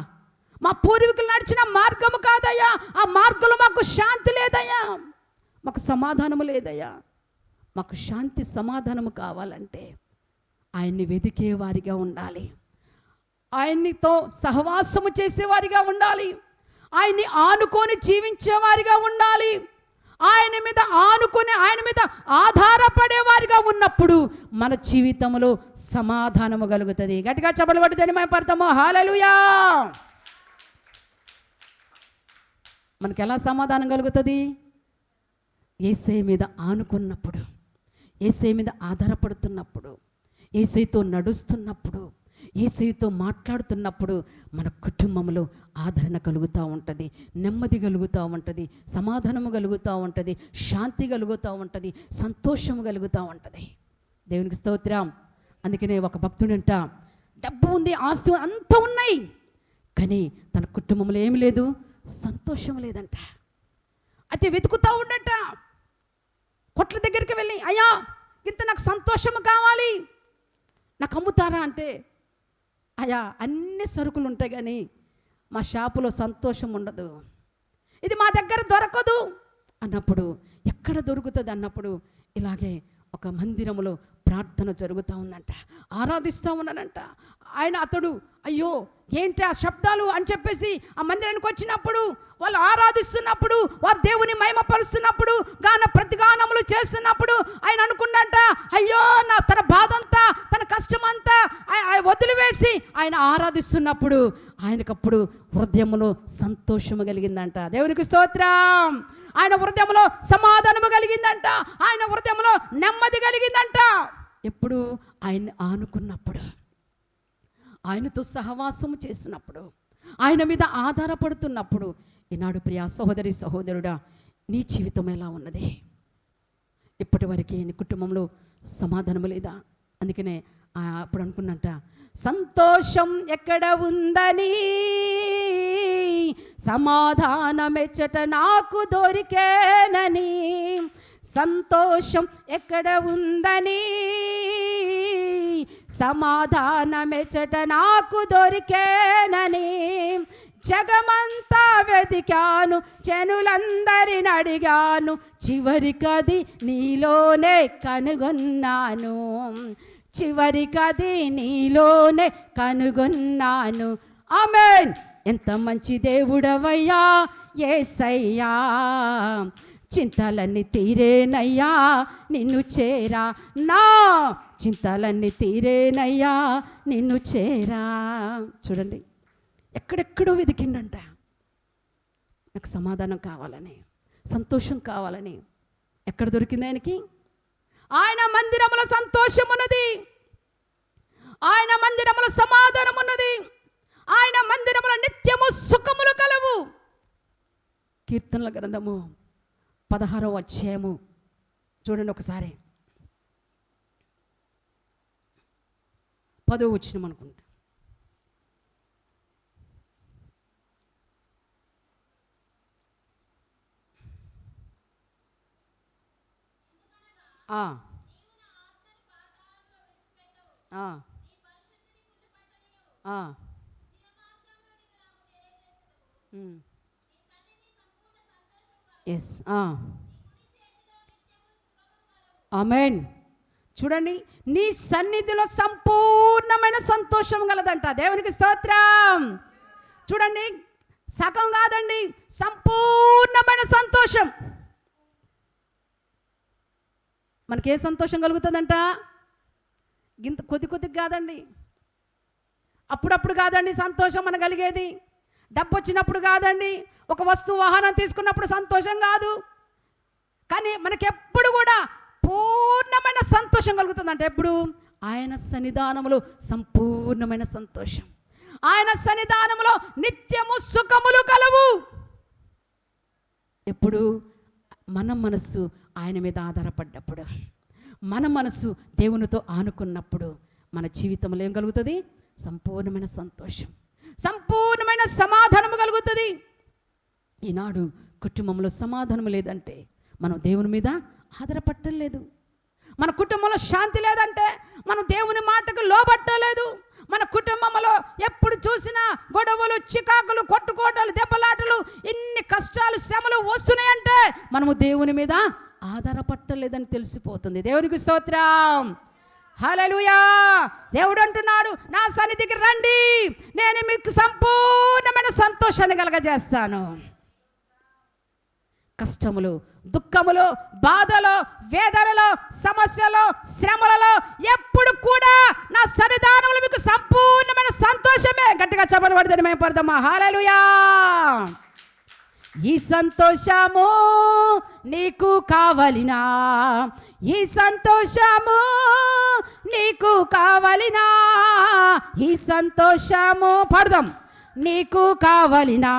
మా పూర్వీకులు నడిచిన మార్గము కాదయ్యా, ఆ మార్గంలో మాకు శాంతి లేదయ్యా, మాకు సమాధానము లేదయ్యా. మాకు శాంతి సమాధానము కావాలంటే ఆయన్ని వెదికే వారిగా ఉండాలి, ఆయన్నితో సహవాసము చేసేవారిగా ఉండాలి, ఆయన్ని ఆనుకొని జీవించేవారిగా ఉండాలి, ఆయన మీద ఆనుకొని ఆయన మీద ఆధారపడేవారిగా ఉన్నప్పుడు మన జీవితంలో సమాధానము కలుగుతుంది. గట్టిగా చప్పట్లు కొట్టి మేము పడతాము. హల్లెలూయా. మనకి ఎలా సమాధానం కలుగుతుంది? యేసయ్య మీద ఆనుకున్నప్పుడు, యేసయ్య మీద ఆధారపడుతున్నప్పుడు, యేసయ్యతో నడుస్తున్నప్పుడు, యేసయ్యతో మాట్లాడుతున్నప్పుడు మన కుటుంబంలో ఆదరణ కలుగుతూ ఉంటుంది, నెమ్మది కలుగుతూ ఉంటుంది, సమాధానము కలుగుతూ ఉంటుంది, శాంతి కలుగుతూ ఉంటుంది, సంతోషము కలుగుతూ ఉంటుంది. దేవునికి స్తోత్రం. అందుకనే ఒక భక్తుడంట, డబ్బు ఉంది, ఆస్తి అంతా ఉన్నాయి, కానీ తన కుటుంబంలో ఏమి లేదు, సంతోషం లేదంట. అయితే వెతుకుతూ ఉండట. కొట్ల దగ్గరికి వెళ్ళి, అయ్యా ఇంత నాకు సంతోషం కావాలి, నాకు అమ్ముతారా అంటే, అయ్యా అన్ని సరుకులు ఉంటాయి కానీ మా షాపులో సంతోషం ఉండదు, ఇది మా దగ్గర దొరకదు అన్నప్పుడు, ఎక్కడ దొరుకుతుంది అన్నప్పుడు, ఇలాగే ఒక మందిరంలో ప్రార్థన జరుగుతూ ఉందంట, ఆరాధిస్తూ ఉన్నానంట. అతడు అయ్యో ఏంటి ఆ శబ్దాలు అని చెప్పేసి ఆ మందిరానికి వచ్చినప్పుడు, వాళ్ళు ఆరాధిస్తున్నప్పుడు, వారు దేవుని మహిమపరుస్తున్నప్పుడు, ప్రతిగానములు చేస్తున్నప్పుడు ఆయన అనుకున్నట్ట, అయ్యో తన బాధ అంతా, తన కష్టం అంతా వదిలివేసి ఆయన ఆరాధిస్తున్నప్పుడు ఆయనకప్పుడు హృదయంలో సంతోషము కలిగిందంట. దేవునికి స్తోత్రం. ఆయన హృదయంలో సమాధానము కలిగిందంట, ఆయన హృదయంలో నెమ్మది కలిగిందంట. ఎప్పుడు ఆయన్ని ఆనుకున్నప్పుడు, ఆయనతో సహవాసము చేస్తున్నప్పుడు, ఆయన మీద ఆధారపడుతున్నప్పుడు. ఈనాడు ప్రియా సహోదరి సహోదరుడా, నీ జీవితం ఎలా ఉన్నది? ఇప్పటి వరకు నీ కుటుంబంలో సమాధానం లేదా? అందుకనే అప్పుడు అనుకున్నట్ట, సంతోషం ఎక్కడ ఉందని సమాధానమెచ్చట నాకు దొరికేనని, సంతోషం ఎక్కడ ఉందని సమాధానమెచ్చట నాకు దొరికేనని, జగమంతా వెతికాను, జనులందరిని అడిగాను, చివరికది నీలోనే కనుగొన్నాను, చివరికది నీలోనే కనుగొన్నాను. ఆమేన్. ఎంత మంచి దేవుడవయ్యా యేసయ్యా, చింతలన్నీ తీరేనయ్యా నిన్ను చేరా, నా చింతలన్నీ తీరేనయ్యా నిన్ను చేరా. చూడండి, ఎక్కడెక్కడో వెతికిండంట, నాకు సమాధానం కావాలని, సంతోషం కావాలని. ఎక్కడ దొరికింది ఆయనకి? ఆయన మందిరములో సంతోషం ఉన్నది, ఆయన మందిరములో సమాధానం ఉన్నది, ఆయన మందిరములో నిత్యము సుఖములు కలవు. కీర్తనల గ్రంథము 16వ అధ్యాయము చూడండి ఒకసారి, 10వ వచనం అనుకుంటా. ఎస్, ఆమేన్. చూడండి, నీ సన్నిధిలో సంపూర్ణమైన సంతోషం గలదంట. దేవునికి స్తోత్రం. చూడండి, సగం కాదండి, సంపూర్ణమైన సంతోషం. మనకే సంతోషం కలుగుతుందంట? ఇంత కొద్ది కొద్దిగా కాదండి, అప్పుడప్పుడు కాదండి సంతోషం మన కలిగేది, డబ్బు వచ్చినప్పుడు కాదండి, ఒక వస్తువు వాహనం తీసుకున్నప్పుడు సంతోషం కాదు. కానీ మనకెప్పుడు కూడా పూర్ణమైన సంతోషం కలుగుతుందంటే ఎప్పుడు? ఆయన సన్నిధానములో సంపూర్ణమైన సంతోషం, ఆయన సన్నిధానములో నిత్యము సుఖములు కలవు. ఎప్పుడు? మన మనస్సు ఆయన మీద ఆధారపడ్డప్పుడు, మన మనస్సు దేవునితో ఆనుకున్నప్పుడు మన జీవితంలో ఏం కలుగుతుంది? సంపూర్ణమైన సంతోషం, సంపూర్ణమైన సమాధానము కలుగుతుంది. ఈనాడు కుటుంబంలో సమాధానం లేదంటే మనం దేవుని మీద ఆధారపట్టలేదు, మన కుటుంబంలో శాంతి లేదంటే మనం దేవుని మాటకు లోబట్టలేదు, మన కుటుంబంలో ఎప్పుడు చూసినా గొడవలు, చికాకులు, కొట్టుకోటలు, దెబ్బలాటలు, ఇన్ని కష్టాలు, శ్రమలు వస్తున్నాయంటే మనము దేవుని మీద ఆధారపట్టలేదని తెలిసిపోతుంది. దేవునికి స్తోత్రం. హల్లెలూయా. దేవుడు అంటున్నాడు, నా సన్నిధికి రండి, నేను మీకు సంపూర్ణమైన సంతోషాన్ని కలగజేస్తాను. కష్టములు, దుఃఖములు, బాధలు, వేదనలో, సమస్యలో, శ్రమలలో ఎప్పుడు కూడా నా సన్నిధానంలో మీకు సంపూర్ణమైన సంతోషమే. గట్టిగా చప్పట్లు కొడతాను, మేము పడదామా? హల్లెలూయా. ఈ సంతోషము నీకు కావలినా, ఈ సంతోషము నీకు కావలినా, ఈ సంతోషము పడదాం, నీకు కావలినా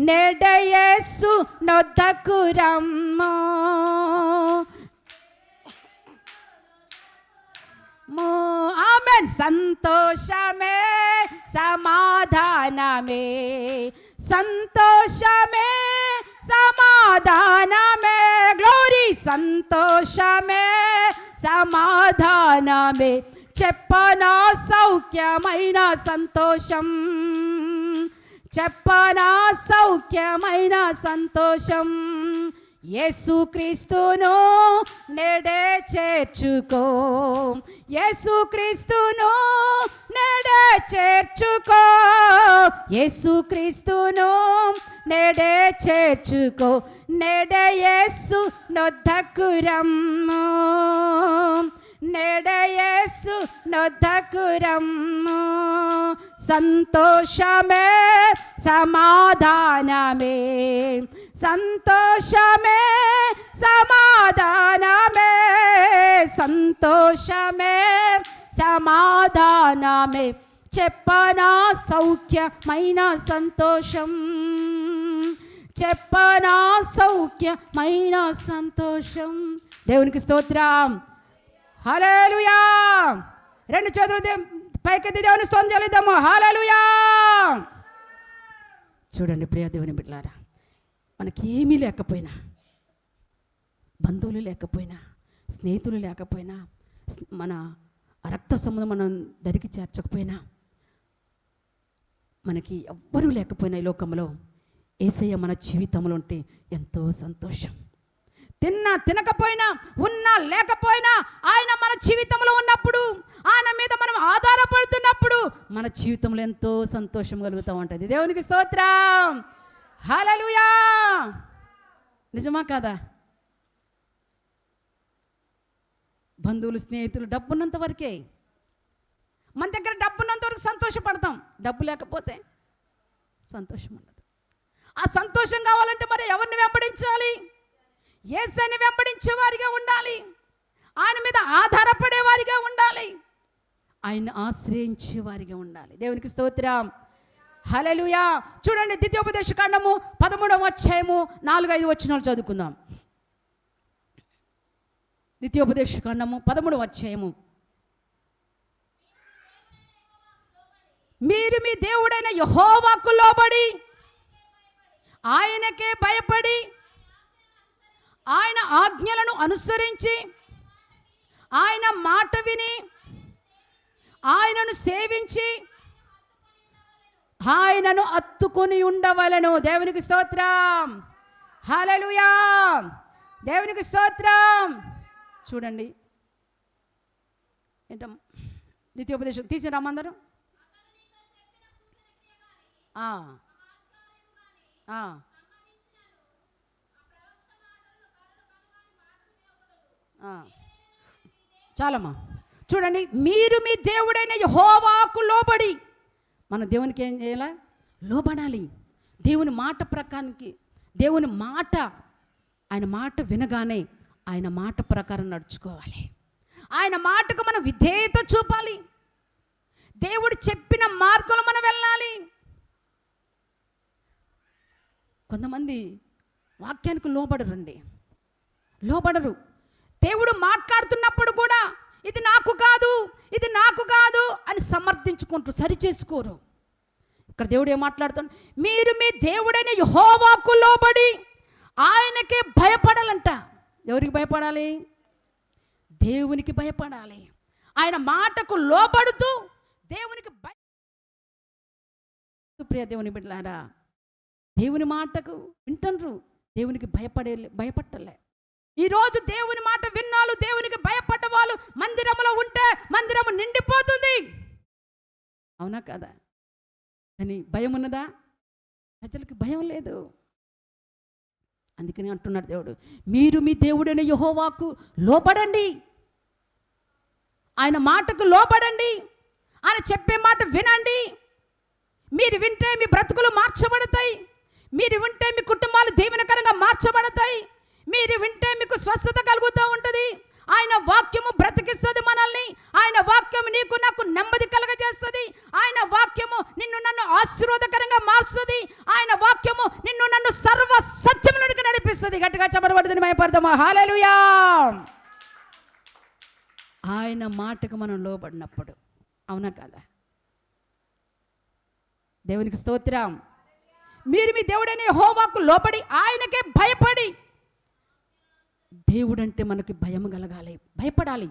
నేడే యేసు నొద్దకు రమ్ము, ఆమేన్. సంతోషమే, సమాధానమే, సంతోషమే సమాధానమే, గ్లోరీ, సంతోషమే సమాధానమే, చెప్పనా సౌఖ్యమైన సంతోషం, చెప్పనా సౌఖ్యమైన సంతోషం, యేసుక్రీస్తును నేడే చేర్చుకో, యేసుక్రీస్తును నేడే చేర్చుకో, యేసుక్రీస్తును నేడే చేర్చుకో, నేడే యేసు నొద్దకు రమ్ము, నేడే యేసు నొద్దకు రమ్ము, సంతోషమే సమాధానమే, సంతోషమే సమాధానమే, సంతోషమే సమాధానమే, చెప్పనా సౌఖ్యమైన సంతోషం, చెప్పనా సౌఖ్యమైన సంతోషం. దేవునికి స్తోత్రం, హల్లెలూయా. రెండు చేతులు పైకెత్తి దేవుని స్తోత్రం చెల్లిద్దాము, హల్లెలూయా. చూడండి ప్రియ దేవుని బిడ్డలారా, మనకి ఏమీ లేకపోయినా, బంధువులు లేకపోయినా, స్నేహితులు లేకపోయినా, మన రక్త సంబంధం మనం దరికి చేర్చకపోయినా, మనకి ఎవ్వరూ లేకపోయినా ఈ లోకంలో యేసయ్య మన జీవితంలో ఉంటే ఎంతో సంతోషం. తిన్నా తినకపోయినా, ఉన్నా లేకపోయినా, ఆయన మన జీవితంలో ఉన్నప్పుడు, ఆయన మీద మనం ఆధారపడుతున్నప్పుడు మన జీవితంలో ఎంతో సంతోషం కలుగుతూ ఉంటుంది. దేవునికి స్తోత్రం, హల్లెలూయా. నిజమా కాదా? బంధువులు, స్నేహితులు డబ్బున్నంత వరకే, మన దగ్గర డబ్బున్నంత వరకు సంతోషపడతాం, డబ్బు లేకపోతే సంతోషం ఉండదు. ఆ సంతోషం కావాలంటే మరి ఎవరిని వెంబడించాలి? యేసుని వెంబడించే వారిగా ఉండాలి, ఆయన మీద ఆధారపడే వారిగా ఉండాలి, ఆయన ఆశ్రయించే వారిగా ఉండాలి. దేవునికి స్తోత్రం, హల్లెలూయా. చూడండి ద్వితీయోపదేశ కాండము 13వ అధ్యాయము 4-5 వచనాలు చదువుకుందాం. ద్వితీయోపదేశ కాండము 13వ అధ్యాయము. మీరు మీ దేవుడైన యెహోవాకు లోబడి ఆయనకే భయపడి ఆయన ఆజ్ఞలను అనుసరించి ఆయన మాట విని ఆయనను సేవించి ఆయనను అత్తుకొని ఉండవలెను. దేవునికి స్తోత్రం, హల్లెలూయా. దేవునికి స్తోత్రం. చూడండి ఏంటం ద్వితీయోపదేశం తీసి రమ్మందరం. చాలమ్మా. చూడండి, మీరు మీ దేవుడైన యెహోవాకు లోబడి, మన దేవునికి ఏం చేయాలి? లోబడాలి. దేవుని మాట ప్రకారానికి, దేవుని మాట, ఆయన మాట వినగానే ఆయన మాట ప్రకారం నడుచుకోవాలి. ఆయన మాటకు మనం విధేయత చూపాలి. దేవుడు చెప్పిన మార్గంలో మనం వెళ్ళాలి. కొంతమంది వాక్యానికి లోబడరండి, లోబడరు. దేవుడు మాట్లాడుతున్నప్పుడు కూడా ఇది నాకు కాదు, ఇది నాకు కాదు అని సమర్థించుకుంటూ సరిచేసుకోరు. ఇక్కడ దేవుడు ఏం మాట్లాడుతాడు? మీరు మీ దేవుడైన యెహోవాకు లోబడి ఆయనకే భయపడాలంట. ఎవరికి భయపడాలి? దేవునికి భయపడాలి. ఆయన మాటకు లోబడుతూ దేవునికి ప్రియ దేవుని బిడ్డలారా, దేవుని మాటకు వింటండ్రు, దేవునికి భయపడలే. ఈరోజు దేవుని మాట విన్నాళ్ళు, దేవునికి భయపడ్డ వాళ్ళు మందిరంలో ఉంటే మందిరము నిండిపోతుంది. అవునా కదా? కానీ భయం ఉన్నదా? ప్రజలకు భయం లేదు. అందుకని అంటున్నాడు దేవుడు, మీరు మీ దేవుడైన యెహోవాకు లోబడండి, ఆయన మాటకు లోబడండి, ఆయన చెప్పే మాట వినండి. మీరు వింటే మీ బ్రతుకులు మార్చబడతాయి, మీరు వింటే మీ కుటుంబాలు దీవెనకరంగా మార్చబడతాయి, మీరు వింటే మీకు స్వస్థత కలుగుతూ ఉంటుంది. ఆయన వాక్యము బ్రతికిస్తుంది మనల్ని. ఆయన వాక్యము నీకు నాకు నెమ్మది కలగజేస్తుంది. ఆయన వాక్యము నిన్ను నన్ను ఆశీర్వాదకరంగా మార్చుతుంది. ఆయన వాక్యము నిన్ను నన్ను సర్వ సత్యములోనికి నడిపిస్తుంది. గట్టిగా చెప్పబడుతుంది మయపడదామా? హల్లెలూయా. ఆయన మాటకు మనం లోబడినప్పుడు, అవునా కదా? దేవునికి స్తోత్రం. మీరు మీ దేవుడైన యెహోవాకు లోబడి ఆయనకే భయపడి. దేవుడంటే మనకి భయం కలగాలి, భయపడాలి.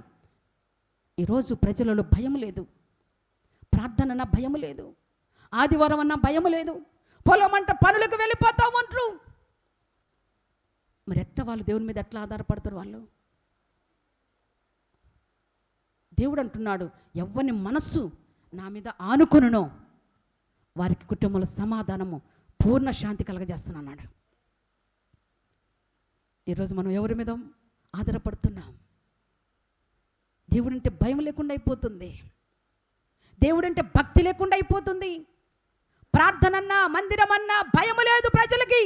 ఈరోజు ప్రజలలో భయం లేదు. ప్రార్థన అన్న భయం లేదు, ఆదివారం అన్న భయం లేదు, పొలం అంట పనులకు వెళ్ళిపోతా ఉంటారు. మరి ఎట్లా వాళ్ళు దేవుని మీద ఎట్లా ఆధారపడతారు వాళ్ళు? దేవుడు అంటున్నాడు, ఎవ్వని మనస్సు నా మీద ఆనుకొనునో వారికి కుటుంబంలో సమాధానము, పూర్ణ శాంతి కలగజేస్తున్నాడు. ఈరోజు మనం ఎవరి మీద ఆధారపడుతున్నాం? దేవుడంటే భయం లేకుండా అయిపోతుంది, దేవుడంటే భక్తి లేకుండా అయిపోతుంది. ప్రార్థనన్నా మందిరం అన్నా భయం లేదు ప్రజలకి.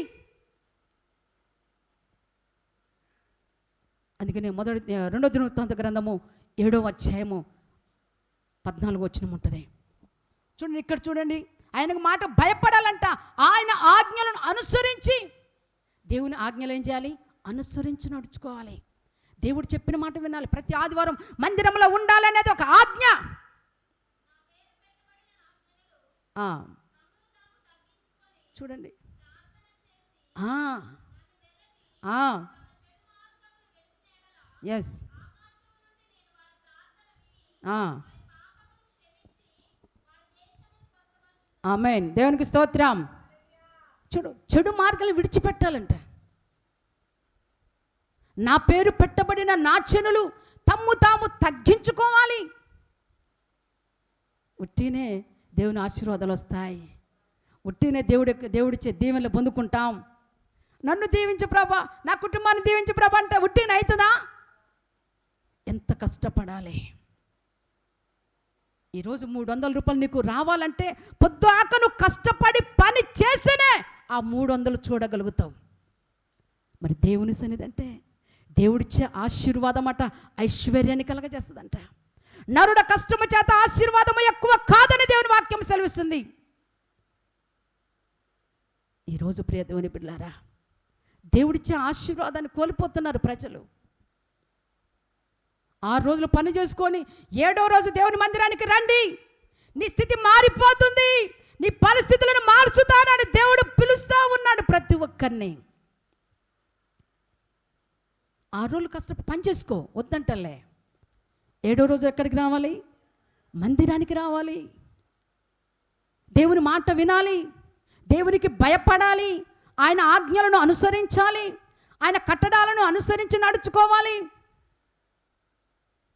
అందుకనే 2వ దినవృత్తాంత గ్రంథము 7వ అధ్యాయము 14వ వచనం ఉంటుంది. చూడండి, ఇక్కడ చూడండి, ఆయనకు మాట భయపడాలంట. ఆయన ఆజ్ఞలను అనుసరించి, దేవుని ఆజ్ఞలు ఏం చేయాలి? అనుసరించి నడుచుకోవాలి. దేవుడు చెప్పిన మాట వినాలి. ప్రతి ఆదివారం మందిరంలో ఉండాలనేది ఒక ఆజ్ఞ. చూడండి, ఎస్, ఆమేన్. దేవునికి స్తోత్రం. చెడు మార్గాలు విడిచిపెట్టాలంట. నా పేరు పెట్టబడిన నా జనులు తమ్ము తాము తగ్గించుకోవాలి. ఉట్టినే దేవుని ఆశీర్వాదాలు వస్తాయి, ఉట్టినే దేవుడిచ్చే దీవెనలు పొందుకుంటాం. నన్ను దీవించు ప్రభా, నా కుటుంబాన్ని దీవించు ప్రభా అంటే ఉట్టిన అవుతుందా? ఎంత కష్టపడాలి. ఈరోజు 300 రూపాయలు నీకు రావాలంటే పొద్దుఆక నువ్వు కష్టపడి పని చేస్తేనే ఆ 300 చూడగలుగుతావు. మరి దేవుని సన్నిధి అంటే దేవుడిచ్చే ఆశీర్వాదం అట ఐశ్వర్యాన్ని కలగజేస్తుందంట. నరుడ కష్టము చేత ఆశీర్వాదము ఎక్కువ కాదని దేవుని వాక్యం సెలవిస్తుంది. ఈరోజు ప్రియ దేవుని బిడ్డలారా, దేవుడిచ్చే ఆశీర్వాదాన్ని కోల్పోతున్నారు ప్రజలు. 6 రోజులు పని చేసుకొని 7వ రోజు దేవుని మందిరానికి రండి, నీ స్థితి మారిపోతుంది, నీ పరిస్థితులను మార్చుతానని దేవుడు పిలుస్తూ ఉన్నాడు ప్రతి ఒక్కరిని. 6 రోజులు కష్టపడి పని చేసుకో వద్దంటలే. 7వ రోజు ఎక్కడికి రావాలి? మందిరానికి రావాలి. దేవుని మాట వినాలి, దేవునికి భయపడాలి, ఆయన ఆజ్ఞలను అనుసరించాలి, ఆయన కట్టడాలను అనుసరించి నడుచుకోవాలి.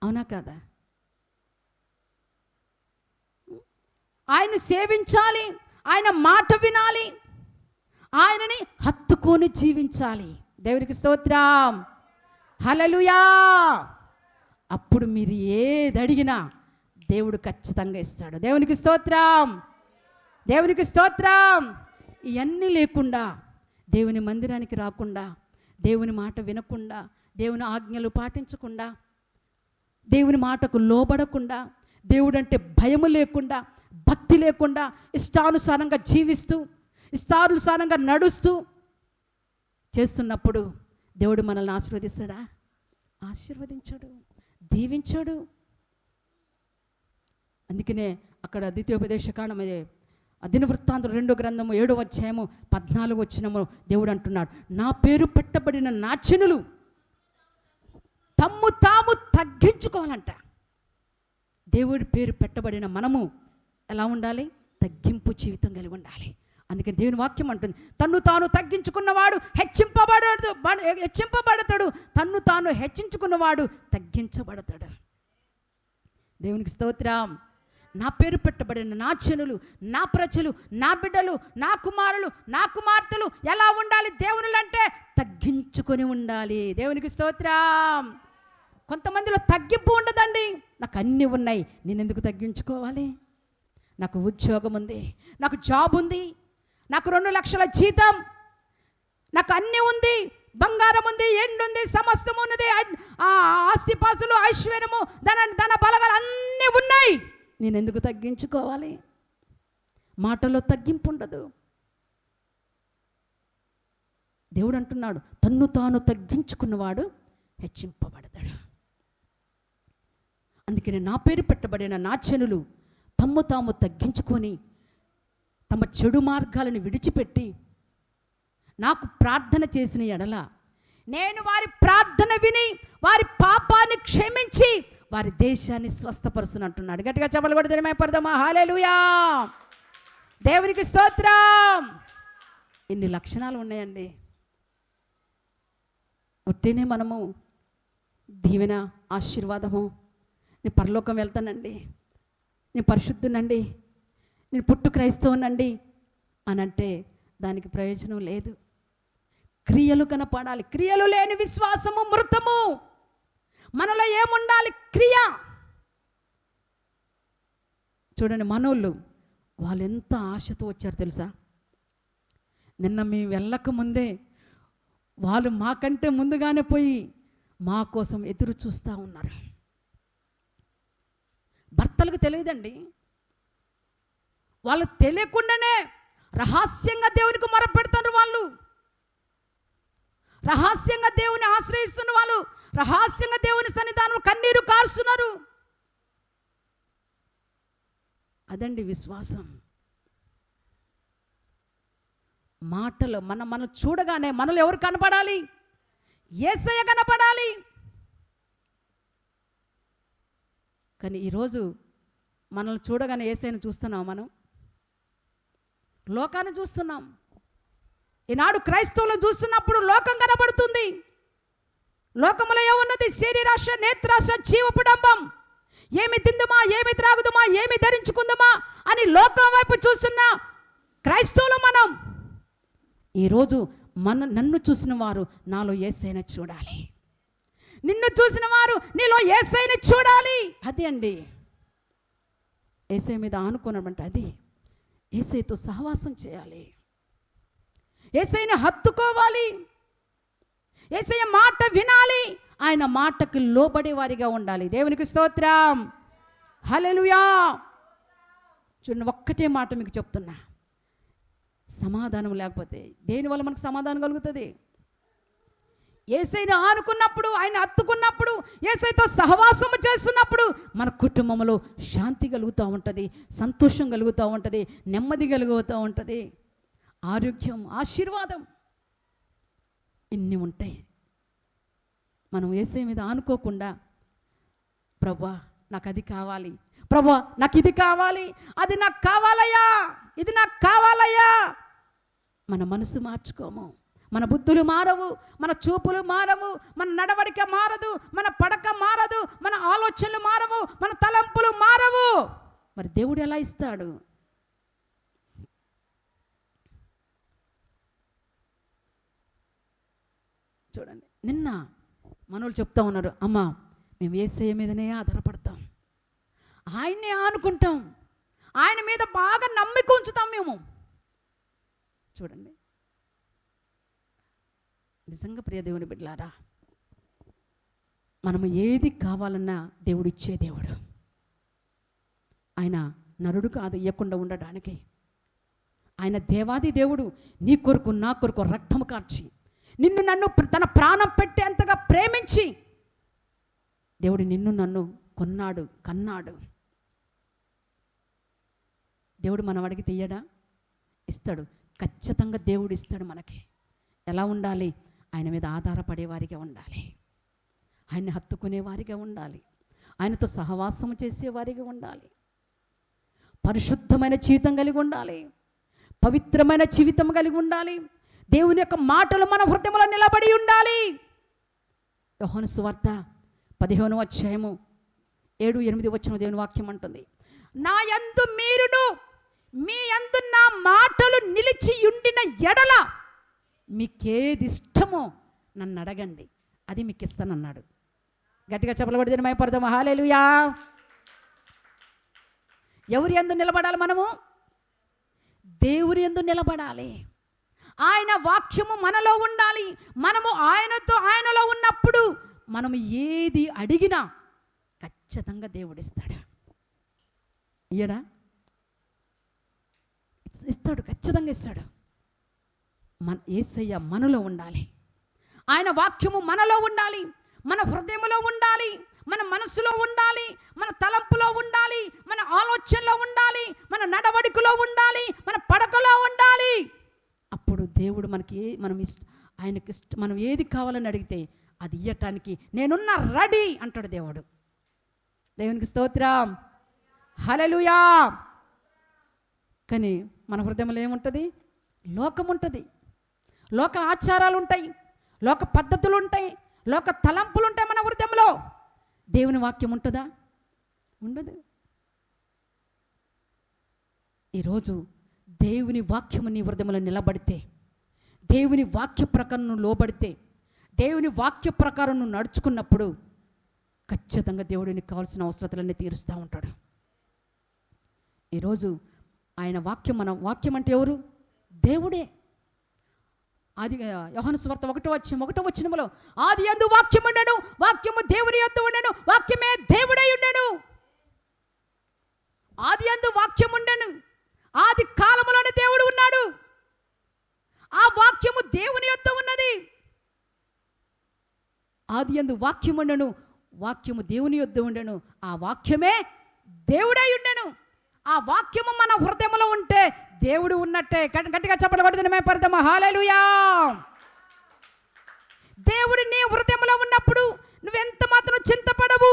అవునా కాదా? ఆయన సేవించాలి, ఆయన మాట వినాలి, ఆయనని హత్తుకొని జీవించాలి. దేవునికి స్తోత్రం, హల్లెలూయా. అప్పుడు మీరు ఏది అడిగినా దేవుడు ఖచ్చితంగా ఇస్తాడు. దేవునికి స్తోత్రం, దేవునికి స్తోత్రం. ఇవన్నీ లేకుండా, దేవుని మందిరానికి రాకుండా, దేవుని మాట వినకుండా, దేవుని ఆజ్ఞలు పాటించకుండా, దేవుని మాటకు లోబడకుండా, దేవుడంటే భయము లేకుండా, భక్తి లేకుండా, ఇష్టానుసారంగా జీవిస్తూ, ఇష్టానుసారంగా నడుస్తూ చేస్తున్నప్పుడు దేవుడు మనల్ని ఆశీర్వదిస్తాడా? ఆశీర్వదించాడు, దీవించాడు. అందుకనే అక్కడ ద్వితీయోపదేశకాండం దినవృత్తాంతం 2వ గ్రంథము 7వ అధ్యాయము 14వ వచనము దేవుడు అంటున్నాడు, నా పేరు పెట్టబడిన నా జనులు తమ్ము తాము తగ్గించుకోవాలంట. దేవుడి పేరు పెట్టబడిన మనము ఎలా ఉండాలి? తగ్గింపు జీవితం కలిగి ఉండాలి. అందుకని దేవుని వాక్యం అంటుంది, తన్ను తాను తగ్గించుకున్నవాడు హెచ్చింపబడతాడు, తన్ను తాను హెచ్చించుకున్నవాడు తగ్గించబడతాడు. దేవునికి స్తోత్రం. నా పేరు పెట్టబడిన నా జనులు, నా ప్రజలు, నా బిడ్డలు, నా కుమారులు, నా కుమార్తెలు ఎలా ఉండాలి? దేవునులంటే తగ్గించుకొని ఉండాలి. దేవునికి స్తోత్రం. కొంతమందిలో తగ్గింపు ఉండదండి. నాకు అన్నీ ఉన్నాయి, నేను ఎందుకు తగ్గించుకోవాలి? నాకు ఉద్యోగం ఉంది, నాకు జాబ్ ఉంది, నాకు 2 లక్షల జీతం, నాకు అన్నీ ఉంది, బంగారం ఉంది, ఎండుంది, సమస్తం ఉన్నది, ఆస్తిపాస్తులు, ఐశ్వర్యము, ధన బలగాలు అన్నీ ఉన్నాయి, నేను ఎందుకు తగ్గించుకోవాలి? మాటలో తగ్గింపు ఉండదు. దేవుడు అంటున్నాడు, తన్ను తాను తగ్గించుకున్నవాడు హెచ్చింపబడతాడు. అందుకని నా పేరు పెట్టబడిన నా జనులు తమ్ము తాము తగ్గించుకొని తమ చెడు మార్గాలను విడిచిపెట్టి నాకు ప్రార్థన చేసిన ఎడల నేను వారి ప్రార్థన విని వారి పాపాన్ని క్షమించి వారి దేశాన్ని స్వస్థపరుస్తున్నట్టున్నాడు. గట్టిగా చెప్పలు కూడా తినమైపడదామా? హల్లెలూయా, దేవునికి స్తోత్రం. ఇన్ని లక్షణాలు ఉన్నాయండి. ఒట్టినే మనము దీవెన, ఆశీర్వాదము, నేను పరలోకం వెళ్తానండి, నేను పరిశుద్ధునండి, నేను పుట్టు క్రైస్తవునండి అని అంటే దానికి ప్రయోజనం లేదు. క్రియలు కనపడాలి. క్రియలు లేని విశ్వాసము మృతము. మనలో ఏముండాలి? క్రియ. చూడండి, మనోళ్ళు వాళ్ళు ఎంత ఆశతో వచ్చారు తెలుసా? నిన్న మేము వెళ్ళక ముందే వాళ్ళు మాకంటే ముందుగానే పోయి మా కోసం ఎదురు చూస్తూ ఉన్నారు. భర్తలకు తెలియదండి, వాళ్ళు తెలియకుండానే రహస్యంగా దేవునికి మొరపెడుతున్నారు. వాళ్ళు రహస్యంగా దేవుని ఆశ్రయిస్తున్న వాళ్ళు రహస్యంగా దేవుని సన్నిధానం కన్నీరు కారుస్తున్నారు. అదండి విశ్వాసం. మాటలు మనం చూడగానే మనలో ఎవరు కనపడాలి? యేసయ్య కనపడాలి. కానీ ఈరోజు మనల్ని చూడగానే యేసయ్యను చూస్తున్నాం, మనం లోకాన్ని చూస్తున్నాం. ఈనాడు క్రైస్తవులను చూస్తున్నప్పుడు లోకం కనబడుతుంది. లోకములో ఏమున్నది? శరీరాశ, నేత్రాశ, జీవపుడంబం. ఏమి తిందుమా, ఏమి త్రాగుదుమా, ఏమి ధరించుకుందామా అని లోకం వైపు చూస్తున్న క్రైస్తవులు మనం. ఈరోజు నన్ను చూసిన వారు నాలో యేసయ్యను చూడాలి, నిన్ను చూసిన వారు నీలో యేసయ్యను చూడాలి. అదే అండి యేసయ్య మీద ఆనుకున్నామంటే అది. యేసయ్యతో సహవాసం చేయాలి, యేసయ్యను హత్తుకోవాలి, యేసయ్య మాట వినాలి, ఆయన మాటకు లోబడే వారిగా ఉండాలి. దేవునికి స్తోత్రం, హల్లెలూయా. చూడండి, ఒక్కటే మాట మీకు చెప్తున్నా, సమాధానం లేకపోతే దేనివల్ల మనకు సమాధానం కలుగుతుంది? యేసయ్యను ఆనుకున్నప్పుడు, ఆయన హత్తుకున్నప్పుడు, యేసయ్యతో సహవాసము చేస్తున్నప్పుడు మన కుటుంబంలో శాంతి కలుగుతూ ఉంటుంది, సంతోషం కలుగుతూ ఉంటుంది, నెమ్మది కలుగుతూ ఉంటుంది, ఆరోగ్యం, ఆశీర్వాదం ఇన్ని ఉంటాయి. మనం యేసయ్య మీద ఆనుకోకుండా ప్రభువా నాకు అది కావాలి, ప్రభువా నాకు ఇది కావాలి, అది నాకు కావాలయ్యా, ఇది నాకు కావాలయ్యా, మన మనసు మార్చుకోము, మన బుద్ధులు మారవు, మన చూపులు మారవు, మన నడవడిక మారదు, మన పడక మారదు, మన ఆలోచనలు మారవు, మన తలంపులు మారవు. మరి దేవుడు ఎలా ఇస్తాడు? చూడండి, నిన్న మనోళ్ళు చెప్తా ఉన్నారు, అమ్మ మేము యేసయ్య మీదనే ఆధారపడతాం, ఆయన్నే ఆనుకుంటాం, ఆయన మీద బాగా నమ్మిక ఉంచుతాం మేము. చూడండి, నిజంగా ప్రియ దేవుని బిడ్డలారా, మనము ఏది కావాలన్నా దేవుడు ఇచ్చే దేవుడు. ఆయన నరుడు కాదు ఇవ్వకుండా ఉండడానికి. ఆయన దేవాది దేవుడు. నీ కొరకు నా కొరకు రక్తము కార్చి నిన్ను నన్ను తన ప్రాణం పెట్టేంతగా ప్రేమించి దేవుడు నిన్ను నన్ను కొన్నాడు, కన్నాడు. దేవుడు మనం అడిగితే ఇయ్యడా? ఇస్తాడు. ఖచ్చితంగా దేవుడు ఇస్తాడు మనకి. ఎలా ఉండాలి? ఆయన మీద ఆధారపడే వారిగా ఉండాలి, ఆయన్ని హత్తుకునే వారిగా ఉండాలి, ఆయనతో సహవాసం చేసేవారిగా ఉండాలి, పరిశుద్ధమైన జీవితం కలిగి ఉండాలి, పవిత్రమైన జీవితం కలిగి ఉండాలి, దేవుని యొక్క మాటలు మన హృదయంలో నిలబడి ఉండాలి. యోహాను సువార్త 15వ అధ్యాయము 7-8 వచనం దేవుని వాక్యం అంటుంది, నా యందు మీరును మీ యందు నా మాటలు నిలిచి ఉండిన ఎడల మీకేది ఇష్టమో నన్ను అడగండి, అది మీకు ఇస్తానన్నాడు. గట్టిగా చెప్పలబడి దినమైపడదాము. హల్లెలూయా. ఎవరి యందు నిలబడాలి? మనము దేవుని యందు నిలబడాలి. ఆయన వాక్యము మనలో ఉండాలి. మనము ఆయనలో ఉన్నప్పుడు మనము ఏది అడిగినా ఖచ్చితంగా దేవుడిస్తాడు. ఇయ్యడా? ఇస్తాడు, ఖచ్చితంగా ఇస్తాడు. యేసయ్య మనలో ఉండాలి, ఆయన వాక్యము మనలో ఉండాలి, మన హృదయంలో ఉండాలి, మన మనసులో ఉండాలి, మన తలంపులో ఉండాలి, మన ఆలోచనలో ఉండాలి, మన నడవడికలో ఉండాలి, మన పడక దేవుడు మనకి ఆయనకి మనం ఏది కావాలని అడిగితే అది ఇయ్యటానికి నేనున్న రెడీ అంటాడు దేవుడు. దేవునికి స్తోత్రం, హల్లెలూయా. కానీ మన హృదయంలో ఏముంటుంది? లోకం ఉంటుంది, లోక ఆచారాలు ఉంటాయి, లోక పద్ధతులు ఉంటాయి, లోక తలంపులు ఉంటాయి మన హృదయంలో. దేవుని వాక్యం ఉంటుందా? ఉండదు. ఈరోజు దేవుని వాక్యము నీ హృదయంలో నిలబడితే, దేవుని వాక్య ప్రకారం నువ్వు లోబడితే, దేవుని వాక్య ప్రకారం నువ్వు నడుచుకున్నప్పుడు ఖచ్చితంగా దేవుడు నీకు కావాల్సిన అవసరతలన్నీ తీరుస్తూ ఉంటాడు. ఈరోజు ఆయన వాక్యం, మన వాక్యం అంటే ఎవరు? దేవుడే. ఆది యోహాను సువార్త 1:1 ఆది యందు వాక్యం ఉండెను, వాక్యము దేవుని యొద్ద ఉండెను, వాక్యమే దేవుడై ఉండెను. ఆది యందు వాక్యం ఉండెను, ఆది కాలములోనే దేవుడు ఉన్నాడు. ఆ వాక్యము దేవుని యొద్ద ఉన్నది. ఆది యందు వాక్యం ఉండెను, వాక్యము దేవుని యొద్ద ఉండెను, ఆ వాక్యమే దేవుడై ఉండెను. ఆ వాక్యము మన హృదయంలో ఉంటే దేవుడు ఉన్నట్టే. గట్టిగా చెప్పబడుతుంది. హల్లెలూయా. దేవుడు నీ హృదయంలో ఉన్నప్పుడు నువ్వెంత మాత్రం చింతపడవు.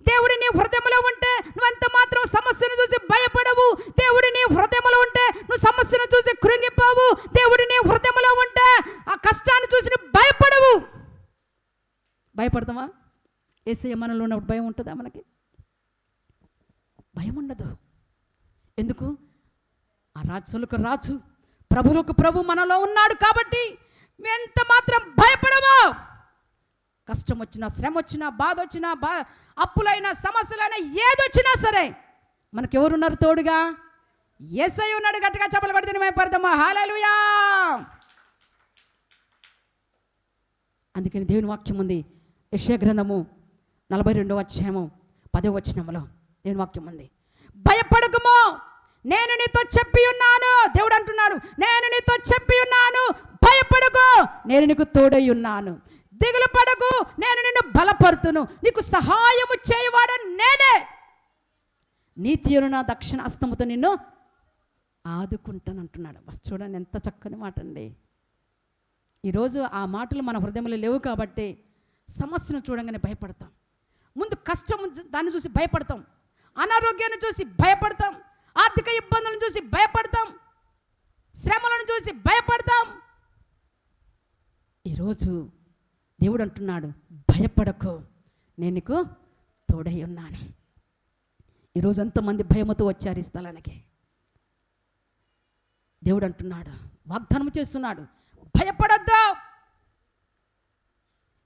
దేవుడు నీ హృదయంలో ఉంటే నువ్వెంత మాత్రం సమస్యను చూసి భయపడవు. దేవుడు నీ హృదయంలో ఉంటే నువ్వు సమస్యను చూసి కృంగిపోవు. దేవుడు నీ హృదయంలో ఉంటే ఆ కష్టాన్ని చూసి నువ్వు భయపడవు. భయపడతామా? యేసయ్య మనలో ఉన్నప్పుడు భయం ఉంటుందా? మనకి భయం ఉండదు. ఎందుకు? ఆ రాజులకు రాజు, ప్రభువులకు ప్రభు మనలో ఉన్నాడు కాబట్టి ఎంత మాత్రం భయపడము. కష్టం వచ్చినా, శ్రమ వచ్చినా, బాధ వచ్చినా, అప్పులైనా, సమస్యలైనా, ఏదొచ్చినా సరే మనకెవరున్నారు తోడుగా? యేసయ్య ఉన్నాడు. గట్టిగా చెప్పలు పడితే మేము పడతామా? హల్లెలూయా. అందుకని దేవుని వాక్యం ఉంది. యెషయా గ్రంథము 42:10 దేవుని వాక్యం ఉంది. భయపడకుము, నేను నీతో చెప్పి ఉన్నాను. దేవుడు అంటున్నాడు, నేను నీతో చెప్పి ఉన్నాను. భయపడకు, నేను నీకు తోడై ఉన్నాను. దిగులు పడకు, నేను నిన్ను బలపరుతును. నీకు సహాయము చేయవాడు నేనే. నీతియును నా దక్షిణ హస్తముతో నిన్ను ఆదుకుంటాను అంటున్నాడు. చూడండి ఎంత చక్కని మాట అండి. ఈరోజు ఆ మాటలు మన హృదయంలో లేవు కాబట్టి సమస్యను చూడంగానే భయపడతాం. ముందు కష్టం దాన్ని చూసి భయపడతాం, అనారోగ్యాన్ని చూసి భయపడతాం, ఆర్థిక ఇబ్బందులను చూసి భయపడతాం, శ్రమలను చూసి భయపడతాం. ఈరోజు దేవుడు అంటున్నాడు, భయపడకు, నేను నీకు తోడై ఉన్నాను. ఈరోజు ఎంతమంది భయముతో వచ్చారు ఈ స్థలానికి. దేవుడు అంటున్నాడు, వాగ్దానం చేస్తున్నాడు, భయపడొద్దు,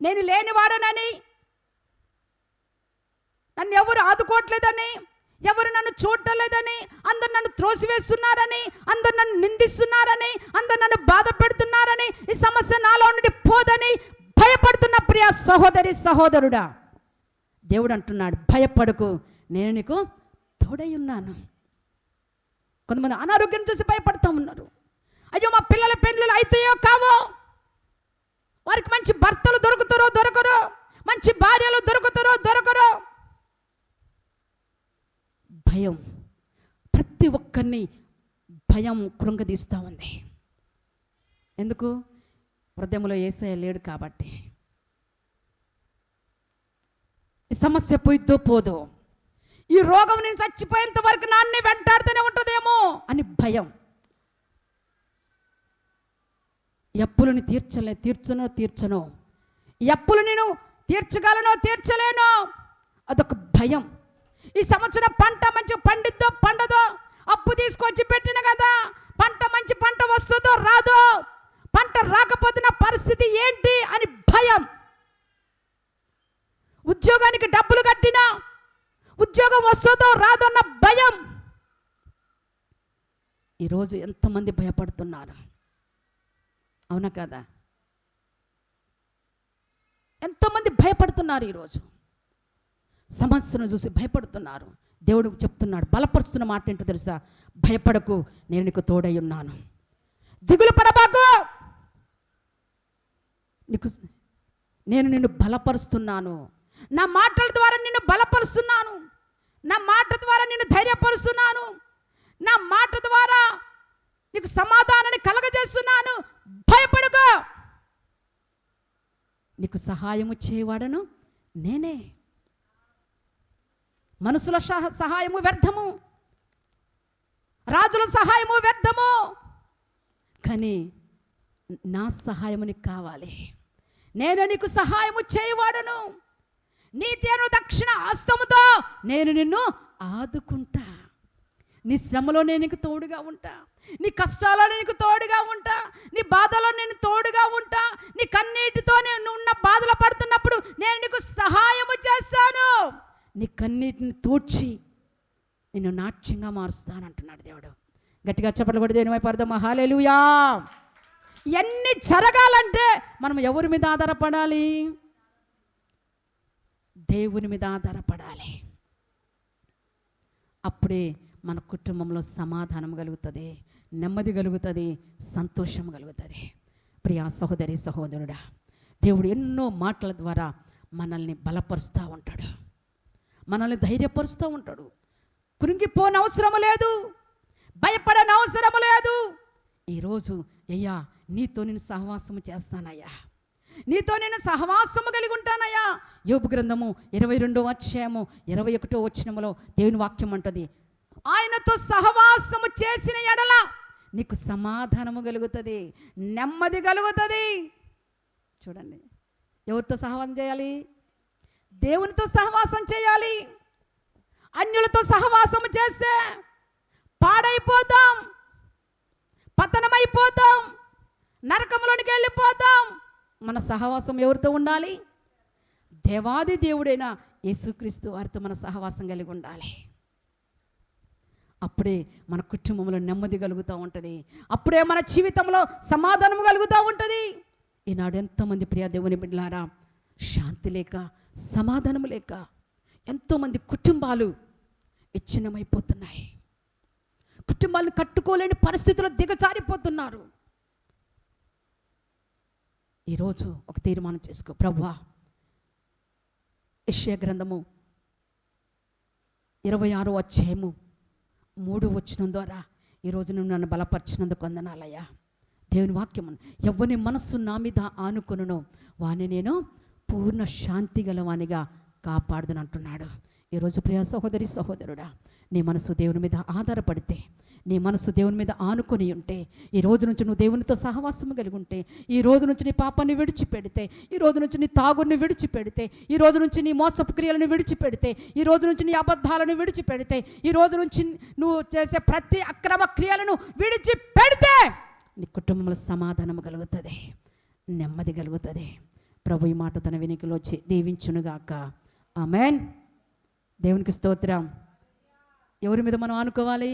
నేను లేనివాడనని, నన్ను ఎవరు ఆదుకోవట్లేదని, ఎవరు నన్ను చూడలేదని, అందరు నన్ను త్రోసివేస్తున్నారని, అందరు నన్ను నిందిస్తున్నారని, అందరు నన్ను బాధ పెడుతున్నారని, ఈ సమస్య నాలో నుండి పోదని భయపడుతున్న ప్రియ సహోదరి సహోదరుడా, దేవుడు అంటున్నాడు, భయపడకు, నేను నీకు తోడై ఉన్నాను. కొంతమంది అనారోగ్యం చూసి భయపడుతూ ఉన్నారు. అయ్యో మా పిల్లల పెళ్ళిళ్ళు అయితాయో కావో, వారికి మంచి భర్తలు దొరకరు, మంచి భార్యలు దొరకరు. భయం ప్రతి ఒక్కరిని భయం కృంగదీస్తూ ఉంది. ఎందుకు? హృదయంలో యేసయ్య లేడు కాబట్టి. ఈ సమస్య పోయిద్దో పోదో, ఈ రోగం నేను చచ్చిపోయేంత వరకు నాన్నే వెంటాడుతూనే ఉంటుందేమో అని భయం. అప్పులను తీర్చనో, ఈ అప్పులు నేను తీర్చగలనో తీర్చలేనో, అదొక భయం. ఈ సంవత్సరం పంట మంచిగా పండిద్దో పండదో, అప్పు తీసుకొచ్చి పెట్టిన కదా, మంచి పంట వస్తుందో రాదో, పంట రాకపోతే నా పరిస్థితి ఏంటి అని భయం. ఉద్యోగానికి డబ్బులు కట్టినా ఉద్యోగం వస్తుందో రాదో అన్న భయం. ఈరోజు ఎంతమంది భయపడుతున్నారు, అవునా కదా? ఎంతోమంది భయపడుతున్నారు. ఈరోజు సమస్యను చూసి భయపడుతున్నారు. దేవుడు చెప్తున్నాడు, బలపరుస్తున్న మాట ఏంటో తెలుసా? భయపడకు, నేను నీకు తోడై ఉన్నాను. దిగులు పడబాకు, నేను నిన్ను బలపరుస్తున్నాను. నా మాటల ద్వారా నిన్ను బలపరుస్తున్నాను, నా మాట ద్వారా నిన్ను ధైర్యపరుస్తున్నాను, నా మాట ద్వారా నీకు సమాధానాన్ని కలగజేస్తున్నాను. నీకు సహాయము చేయవాడను నేనే. మనుషుల సహాయము వ్యర్థము, రాజుల సహాయము వ్యర్థము, కానీ నా సహాయము నీకు కావాలి. నేను నీకు సహాయము చేయవాడను. నీతి అను దక్షిణ హస్తముతో నేను నిన్ను ఆదుకుంటా. నీ శ్రమలో నేను నీకు తోడుగా ఉంటా, నీ కష్టాల్లో నీకు తోడుగా ఉంటా, నీ బాధలో నేను తోడుగా ఉంటా, నీ కన్నీటితో నేను ఉన్న బాధలు పడుతున్నప్పుడు నేను నీకు సహాయము చేస్తాను. నీ కన్నీటిని తోడ్చి నిన్ను నాట్యంగా మారుస్తానంటున్నాడు దేవుడు. గట్టిగా చెప్పలు కూడా దేనివై పడదాం. హల్లెలూయా. ఎన్ని జరగాలంటే మనం ఎవరి మీద ఆధారపడాలి? దేవుని మీద ఆధారపడాలి. అప్పుడే మన కుటుంబంలో సమాధానం కలుగుతుంది, నెమ్మది కలుగుతుంది, సంతోషం కలుగుతుంది. ప్రియా సహోదరి సహోదరుడా, దేవుడు ఎన్నో మాటల ద్వారా మనల్ని బలపరుస్తూ ఉంటాడు, మనల్ని ధైర్యపరుస్తూ ఉంటాడు. కృంగిపోని అవసరం లేదు, భయపడని అవసరం లేదు. ఈరోజు అయ్యా నీతో నేను సహవాసము చేస్తానయ్యా, నీతో నేను సహవాసము కలిగి ఉంటానయ్యా. యోబు గ్రంథము 22వ అధ్యాయము 21వ వచనములో దేవుని వాక్యం అంటది, ఆయనతో సహవాసము చేసిన ఎడల నీకు సమాధానము కలుగుతుంది, నెమ్మది కలుగుతుంది. చూడండి, ఎవరితో సహవాసం చేయాలి? దేవునితో సహవాసం చేయాలి. అన్యులతో సహవాసం చేస్తే పాడైపోతాం, పతనమైపోతాం, నరకంలోనికి వెళ్ళిపోతాం. మన సహవాసం ఎవరితో ఉండాలి? దేవాది దేవుడైన యేసుక్రీస్తు వారితో మన సహవాసం కలిగి ఉండాలి. అప్పుడే మన కుటుంబంలో నెమ్మది కలుగుతూ ఉంటుంది, అప్పుడే మన జీవితంలో సమాధానం కలుగుతూ ఉంటుంది. ఈనాడు ఎంతోమంది ప్రియ దేవుని బిడ్డలారా, శాంతి లేక, సమాధానం లేక ఎంతోమంది కుటుంబాలు విచ్ఛిన్నమైపోతున్నాయి. కుటుంబాలను కట్టుకోలేని పరిస్థితుల్లో దిగజారిపోతున్నారు. ఈరోజు ఒక తీర్మానం చేసుకో, ప్రభువా, యెషయా గ్రంథము 26వ అధ్యాయము 3వ వచనం ద్వారా ఈరోజు నువ్వు నన్ను బలపరిచినందుకు వందనాలయ్యా. దేవుని వాక్యము, ఎవరి మనస్సు నా మీద ఆనుకొనునో వాని నేను పూర్ణ శాంతి గలవానిగా కాపాడుదని అంటున్నాడు. ఈరోజు ప్రియ సహోదరి సహోదరుడా, నీ మనసు దేవుని మీద ఆధారపడితే, నీ మనసు దేవుని మీద ఆనుకొని ఉంటే, ఈ రోజు నుంచి నువ్వు దేవునితో సహవాసము కలిగి ఉంటే, ఈ రోజు నుంచి నీ పాపాన్ని విడిచిపెడితే, ఈ రోజు నుంచి నీ తాగుడిని విడిచిపెడితే, ఈ రోజు నుంచి నీ మోసపు క్రియలను విడిచిపెడితే, ఈ రోజు నుంచి నీ అబద్ధాలను విడిచిపెడితే, ఈ రోజు నుంచి నువ్వు చేసే ప్రతి అక్రమ క్రియలను విడిచిపెడితే నీ కుటుంబంలో సమాధానం కలుగుతుంది, నెమ్మది కలుగుతుంది. ప్రభు ఈ మాట తన వెనుకలో దీవించునుగాక. ఆమేన్. దేవునికి స్తోత్రం. ఎవరి మీద మనం ఆనుకోవాలి?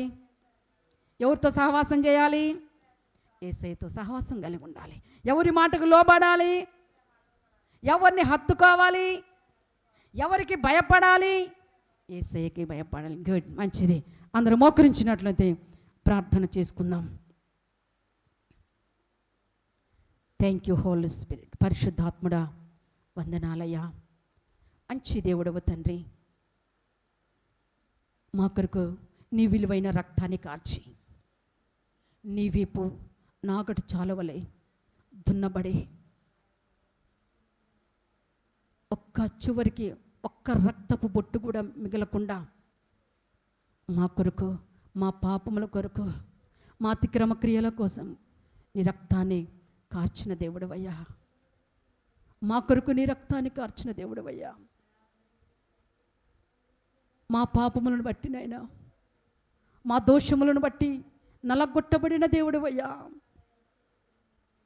ఎవరితో సహవాసం చేయాలి? యేసయ్యతో సహవాసం కలిగి ఉండాలి. ఎవరి మాటకు లోబడాలి? ఎవరిని హత్తుకోవాలి? ఎవరికి భయపడాలి? యేసయ్యకి భయపడాలి. గుడ్, మంచిది. అందరూ మోకరించినట్లయితే ప్రార్థన చేసుకుందాం. Thank you holy spirit. పరిశుద్ధాత్ముడా వందనాలయ్యా. మంచి దేవుడవు తండ్రి, మా కొరకు నీ విలువైన రక్తాన్ని కార్చి నీ వీపు నాగటి చాలవలే దున్నబడి ఒక్క చివరికి ఒక్క రక్తపు బొట్టు కూడా మిగలకుండా మా కొరకు, మా పాపముల కొరకు, మా అతిక్రమ క్రియల కోసం నీ రక్తాన్ని కార్చిన దేవుడవయ్యా. మా కొరకు నీ రక్తాన్ని కార్చిన దేవుడవయ్యా. మా పాపములను బట్టి నైనా, మా దోషములను బట్టి నలగొట్టబడిన దేవుడవయ్యా.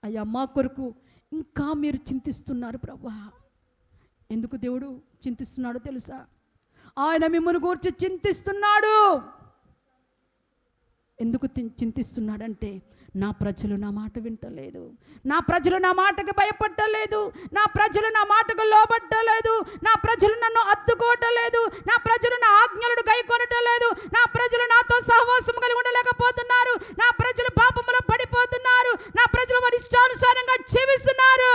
అయ్యా, మా కొరకు ఇంకా మీరు చింతిస్తున్నారు ప్రభువా. ఎందుకు దేవుడు చింతిస్తున్నాడో తెలుసా? ఆయన మిమ్మల్ని గూర్చి చింతిస్తున్నాడు. ఎందుకు చింతిస్తున్నాడంటే, నా ప్రజలు నా మాట వింటలేదు, నా ప్రజలు నా మాటకు భయపడలేదు, నా ప్రజలు నా మాటకు లోబట్టలేదు, నా ప్రజలు నన్ను అద్దుకోవటలేదు, నా ప్రజలు నా ఆజ్ఞలను గైకొనటలేదు, నా ప్రజలు నాతో సహవాసం కలిగి ఉండలేకపోతున్నారు, నా ప్రజలు పాపములో పడిపోతున్నారు, నా ప్రజలు వారి ఇష్టానుసారంగా జీవిస్తున్నారు,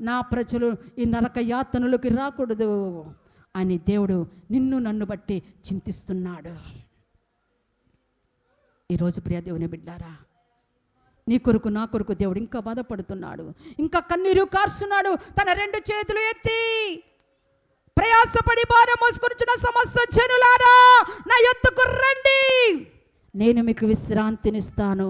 నా ప్రజలు ఈ నరక యాతనలోకి రాకూడదు అని దేవుడు నిన్ను నన్ను బట్టి చింతిస్తున్నాడు. ఈరోజు ప్రియ దేవుని బిడ్డారా, నీ కొరకు నా కొరకు దేవుడు ఇంకా బాధపడుతున్నాడు, ఇంకా కన్నీరు కార్చున్నాడు. తన 2 చేతులు ఎత్తి, ప్రయాసపడి భారం మోసుకొనుచున్న సమస్త జనులారా నా యొద్దకు రండి, నేను మీకు విశ్రాంతినిస్తాను,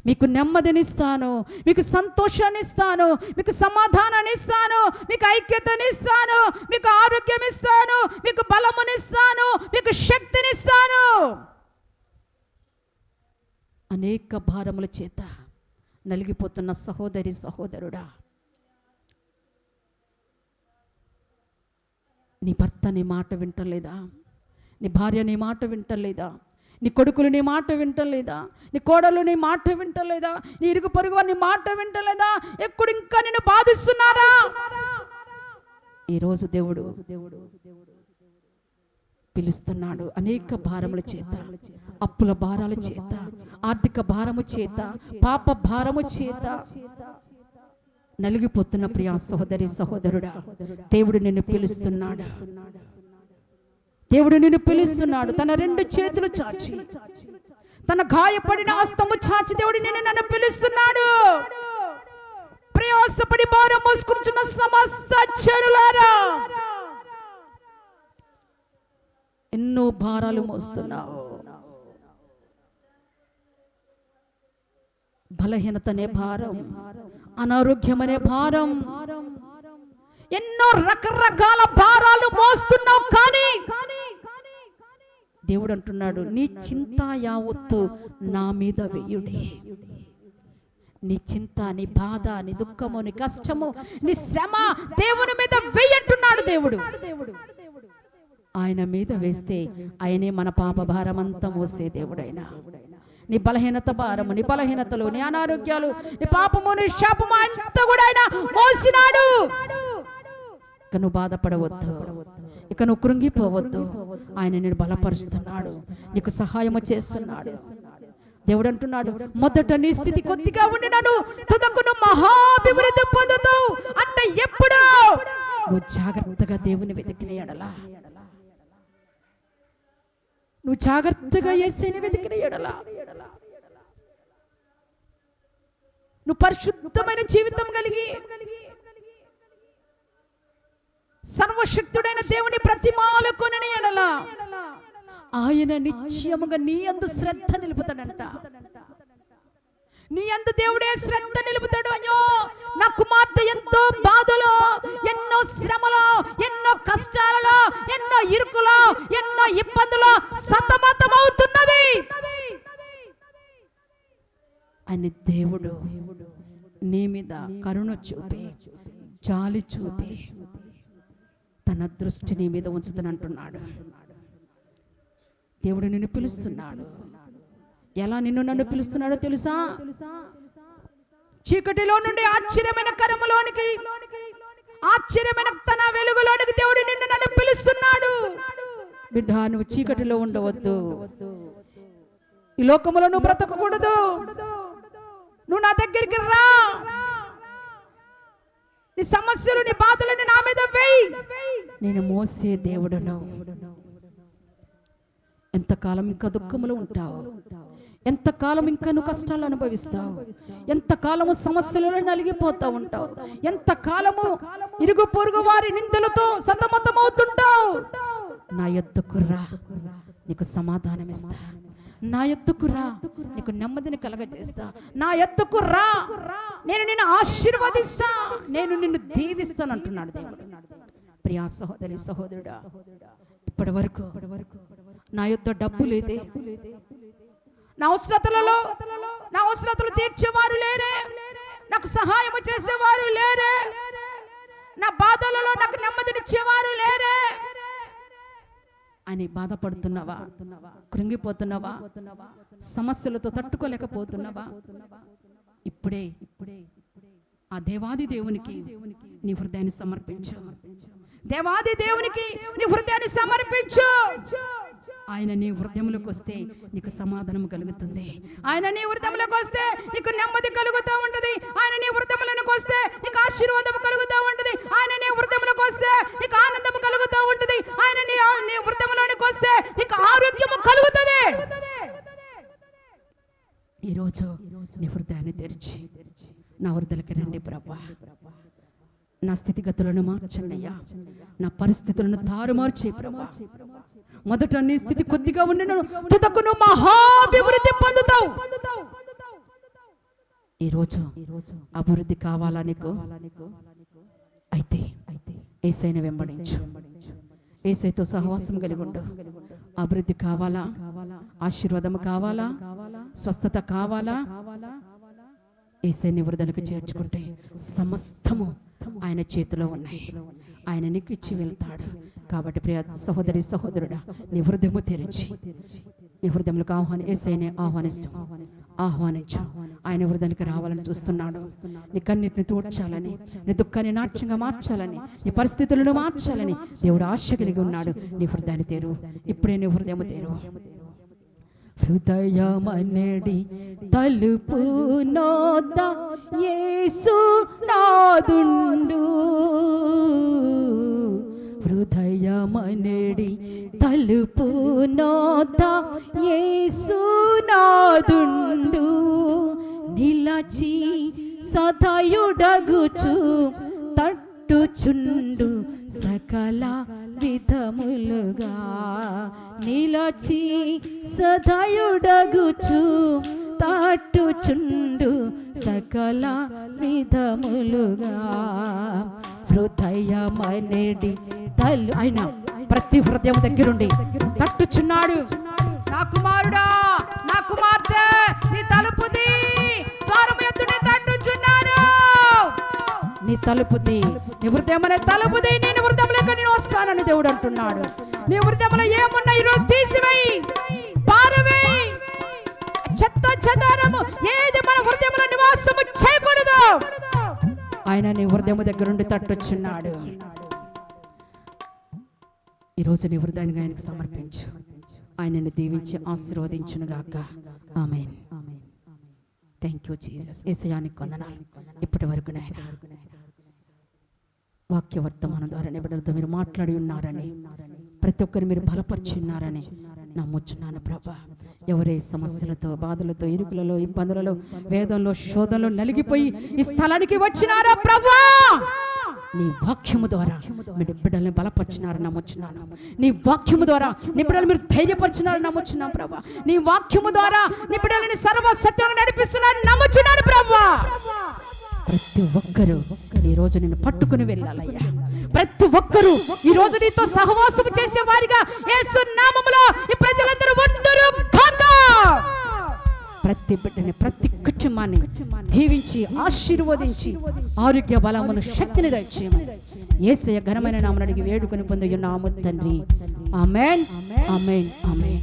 మీకు నెమ్మదినిస్తాను, మీకు సంతోషాన్ని ఇస్తాను, మీకు సమాధానాన్ని ఇస్తాను, మీకు ఐక్యతనిస్తాను, మీకు ఆరోగ్యం ఇస్తాను, మీకు బలమునిస్తాను, మీకు శక్తినిస్తాను. అనేక భారముల చేత నలిగిపోతున్న సహోదరి సహోదరుడా, నీ భర్త నీ మాట వింటలేదా? నీ భార్య నీ మాట వింటలేదా? నీ కొడుకులు నీ మాట వింటలేదా? నీ కోడలు నీ మాట వింటలేదా? నీ ఇరుగు పొరుగు నీ మాట వింటలేదా? ఎప్పుడు ఇంకా నిన్ను బాధిస్తున్నారా? ఈరోజు దేవుడు పిలుస్తున్నాడు. అనేక భారముల చేత, అప్పుల భారాల చేత, ఆర్థిక భారము చేత, పాప భారము చేత నలిగిపోతున్న ప్రియా సహోదరి సహోదరుడా, దేవుడు నిన్ను పిలుస్తున్నాడు. దేవుడు నిన్ను పిలుస్తున్నాడు. తన 2 చేతులు చాచి, తన గాయపడిన హస్తము చాచి దేవుడు నన్ను పిలుస్తున్నాడు. ప్రయాసపడి భారం మోసుకుంటున్న సమస్త జనులారా, ఎన్నో భారాలు మోస్తున్నావు. బలహీనతనే భారం, అనారోగ్యమనే భారం, ఎన్నో రకరకాల భారాలు మోస్తున్నావు. కానీ దేవుడు అంటున్నాడు, నీ చింత యావత్తు నా మీద వెయ్యుడి. నీ చింత, నీ బాధ, నీ దుఃఖము, నీ కష్టము, నీ శ్రమ దేవుని మీద వెయ్యంటున్నాడు దేవుడు. ఆయన మీద వేస్తే ఆయనే మన పాప భారమంతా మోసే దేవుడైనా. నీ బలహీనత భారము, నీ బలహీనతలు, నీ అనారోగ్యాలు, నీ పాపము, నీ శాపము అంతా కూడా ఆయన మోసినాడు. ఇక నువ్వు బాధపడవద్దు, ఇక నువ్వు కృంగిపోవద్దు. ఆయన నేను బలపరుస్తున్నాడు, నీకు సహాయము చేస్తున్నాడు. దేవుడు అంటున్నాడు, మొదట నీ స్థితి కొద్దిగా ఉండినను తుదకు నువ్వు మహాభివృద్ధి పొందుతావు. అంటే ఎప్పుడు నువ్వు జాగ్రత్తగా దేవుని వెతికిన ఎడల, నువ్వు జాగ్రత్తగా యేసుని వెతికిన ఎడల, నువ్వు పరిశుద్ధమైన జీవితం కలిగి సర్వశక్తుడైన దేవుని ప్రతిమాలు కొనిన ఎడల ఆయన నిశ్చయముగా నీ యందు శ్రద్ధ నిలుపుతాడంట. నీ యందు దేవుడే శ్రద్ధ నిలుపుతాడు. అయ్యో నా కుమార్తె ఎంతో బాధలో, ఎన్నో శ్రమలో, ఎన్నో కష్టాలలో, ఎన్నో ఇరుకులో, ఎన్నో ఇబ్బందులో సతమతమవుతున్నది అని దేవుడు నీ మీద కరుణ చూపి, జాలి చూపి తన దృష్టి నీ మీద ఉంచుతానంటున్నాడు. దేవుడు నిన్ను పిలుస్తున్నాడు. ఎలా నన్ను పిలుస్తున్నాడో తెలుసా? చీకటిలో నుండి ఆశ్చర్యమైన కరములోనికి, ఆశ్చర్యమైన తన వెలుగులోనికి దేవుడు నన్ను పిలుస్తున్నాడు. బిడ్డ, నువ్వు చీకటిలో ఉండవద్దు. ఈ లోకములో నువ్వు బ్రతకకూడదు. నువ్వు నా దగ్గరికి రా. నీ సమస్యలు, నీ బాధలని నా మీద వేయి. నేను మోసే దేవుడును. ఎంతకాలం ఇంకా దుఃఖములు ఉంటావు? ఎంతకాలం ఇంకా నువ్వు కష్టాలు అనుభవిస్తావు? ఎంతకాలము సమస్యలలో నలిగిపోతా ఉంటావు? ఎంతకాలము ఇరుగు పొరుగు వారి నిందలతో సతమతమవుతుంటావు? నా యొద్దకు రా, నీకు సమాధానం ఇస్తా. నా యొద్దకు రా, నీకు నెమ్మదిని కలగజేస్తా. నా యొద్దకు రా, నేను నిన్ను ఆశీర్వదిస్తా, నేను నిన్ను దీవిస్తాను అంటున్నాడు దేవుడు. ప్రియా సహోదరి సహోదరుడా, ఇప్పటి వరకు నా యొద్ద డబ్బు లేదే, నా అవసరతలు తీర్చేవారు లేరే, నాకు సహాయం చేసేవారు లేరే, నా బాధలలో నాకు నెమ్మదినిచ్చేవారు లేరే అని బాధపడుతున్నావా? కృంగిపోతున్నావా? సమస్యలతో తట్టుకోలేకపోతున్నావా? ఇప్పుడే ఆ దేవాది దేవునికి నీ హృదయాన్ని సమర్పించు. దేవాది దేవునికి నీ హృదయాన్ని సమర్పించు. ఆయన నీ హృదయంలోకి వస్తే నీకు సమాధానం కలుగుతుంది. ఆయన నీ హృదయంలోకి వస్తే నీకు నెమ్మది కలుగుతూ ఉంటుంది. ఆయన నీ హృదయంలోకి వస్తే నీకు ఆశీర్వాదం కలుగుతూ ఉంటుంది. ఆయన నీ హృదయంలోకి వస్తే నీకు ఆనందం కలుగుతూ ఉంటుంది. ఆయన నీ హృదయంలోకి వస్తే నీకు ఆరోగ్యము కలుగుతుంది. ఈరోజు నీ హృదయాన్ని తెరిచి నా వృద్ధులకి రండి ప్రభా. నా స్థితిగతులను మార్చండి అయ్యా. నా పరిస్థితులను తారుమార్చే ప్రభా. మొదట నీ స్థితి కొద్దిగా ఉండిన తుదకు నువ్వు మహాభివృద్ధి పొందుతావు. ఈరోజు అభివృద్ధి కావాలా నీకు? అయితే యేసయ్యను వెంబడించు. యేసయ్యతో సహవాసం కలిగి ఉండు. అభివృద్ధి కావాలా? ఆశీర్వాదం కావాలా? స్వస్థత కావాలా? యేసయ్యని వృద్ధులకు చేర్చుకుంటే సమస్తము ఆయన చేతిలో ఉన్నాయి. ఆయన నీకు ఇచ్చి వెళ్తాడు. కాబట్టి ప్రియ సహోదరి సహోదరుడా, నీ హృదయము తెరిచి నీ హృదయములకు యేసయ్యని ఆహ్వానించు. ఆయన హృదయానికి రావాలని చూస్తున్నాడు. నీ కన్నిటిని తోడ్చాలని, నీ దుఃఖాన్ని నాట్యంగా మార్చాలని, నీ పరిస్థితులను మార్చాలని దేవుడు ఆశ కలిగి ఉన్నాడు. నీ హృదయాన్ని తెరు. ఇప్పుడే నీ హృదయము తెరు. హృదయమనడి తలుపు నోద యేసు నాదుండు. హృదయమనడి తలుపు నోద యేసు నాదుండు. నిలచి సదయుడగుచు తట్టుచుండు సకల విధములుగా. నిలచి సదయుడగుచు తట్టుచుండు సకల విధములుగా. హృదయమనడి ఆయన ప్రతి హృదయం దగ్గరుండి తట్టుచున్నాడు. నా కుమారుడా, నా కుమార్తె, నీ తలుపుది ద్వారము ఎత్తుని తట్టుచున్నాను. నీ తలుపుది, నీ హృదయమనే తలుపుది. నేను హృదయంలోకి నేను వస్తానని దేవుడు అంటున్నాడు. నీ హృదయంలో ఏమున్నా ఈరోజు తీసివేయి, పారవేయి. చెత్త చెదారము ఏది మన హృదయంలో నివాసము చేయకూడదు. ఆయన నీ హృదయము దగ్గరుండి తట్టుచున్నాడు. ఈరోజు నీ హృదయాన్ని ఆయనకు సమర్పించు. ఆయనని దీవించి ఆశీర్వదించునుగాక. ఆమేన్. Thank you Jesus. యేసయ్యానికి వందనాలు. ఇప్పటి వరకు నాయన వాక్య వర్తమానం ద్వారా నిబిడలతో మీరు మాట్లాడి ఉన్నారని, ప్రతి ఒక్కరు మీరు బలపరిచి ఉన్నారని నమ్ముచున్నాను ప్రభా. ఎవరే సమస్యలతో, బాధలతో, ఇరుకులలో, ఇబ్బందులలో, వేదంలో, శోధనలో నలిగిపోయి ఈ స్థలానికి వచ్చినారా ప్రభా, నీ వాక్యము ద్వారా మీ బిడ్డల్ని బలపరిచినారని నమ్ముచున్నాను. నీ వాక్యము ద్వారా నీ బిడ్డలు మీరు ధైర్యపరిచినారని నమ్ముచున్నాం ప్రభా. నీ వాక్యము ద్వారా నీ బిడ్డలని సర్వ సత్యాన్ని నడిపిస్తున్నారని నమ్ముచున్నాను ప్రభా. ప్రతి ఒక్కరూ ఈ రోజు నిన్ను పట్టుకుని వెళ్ళాలయ్యా. ప్రతి ఒక్కరూ ఈ రోజు నీతో సహవాసం చేసే వారిగా యేసు నామములో ఈ ప్రజలందరూ ఉందురు గాక. ప్రతి బిడ్డని, ప్రతి కుటుంబాన్ని దీవించి ఆశీర్వదించి ఆరోగ్య బలమును, శక్తిని దయచేయమని యేసయ్య ఘనమైన నామమున అడిగి వేడుకొని పొందుచున్నాము తండ్రి. ఆమేన్, ఆమేన్, ఆమేన్.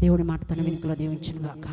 దేవుడి మాట తన వెనుకలో దీవించును గాక.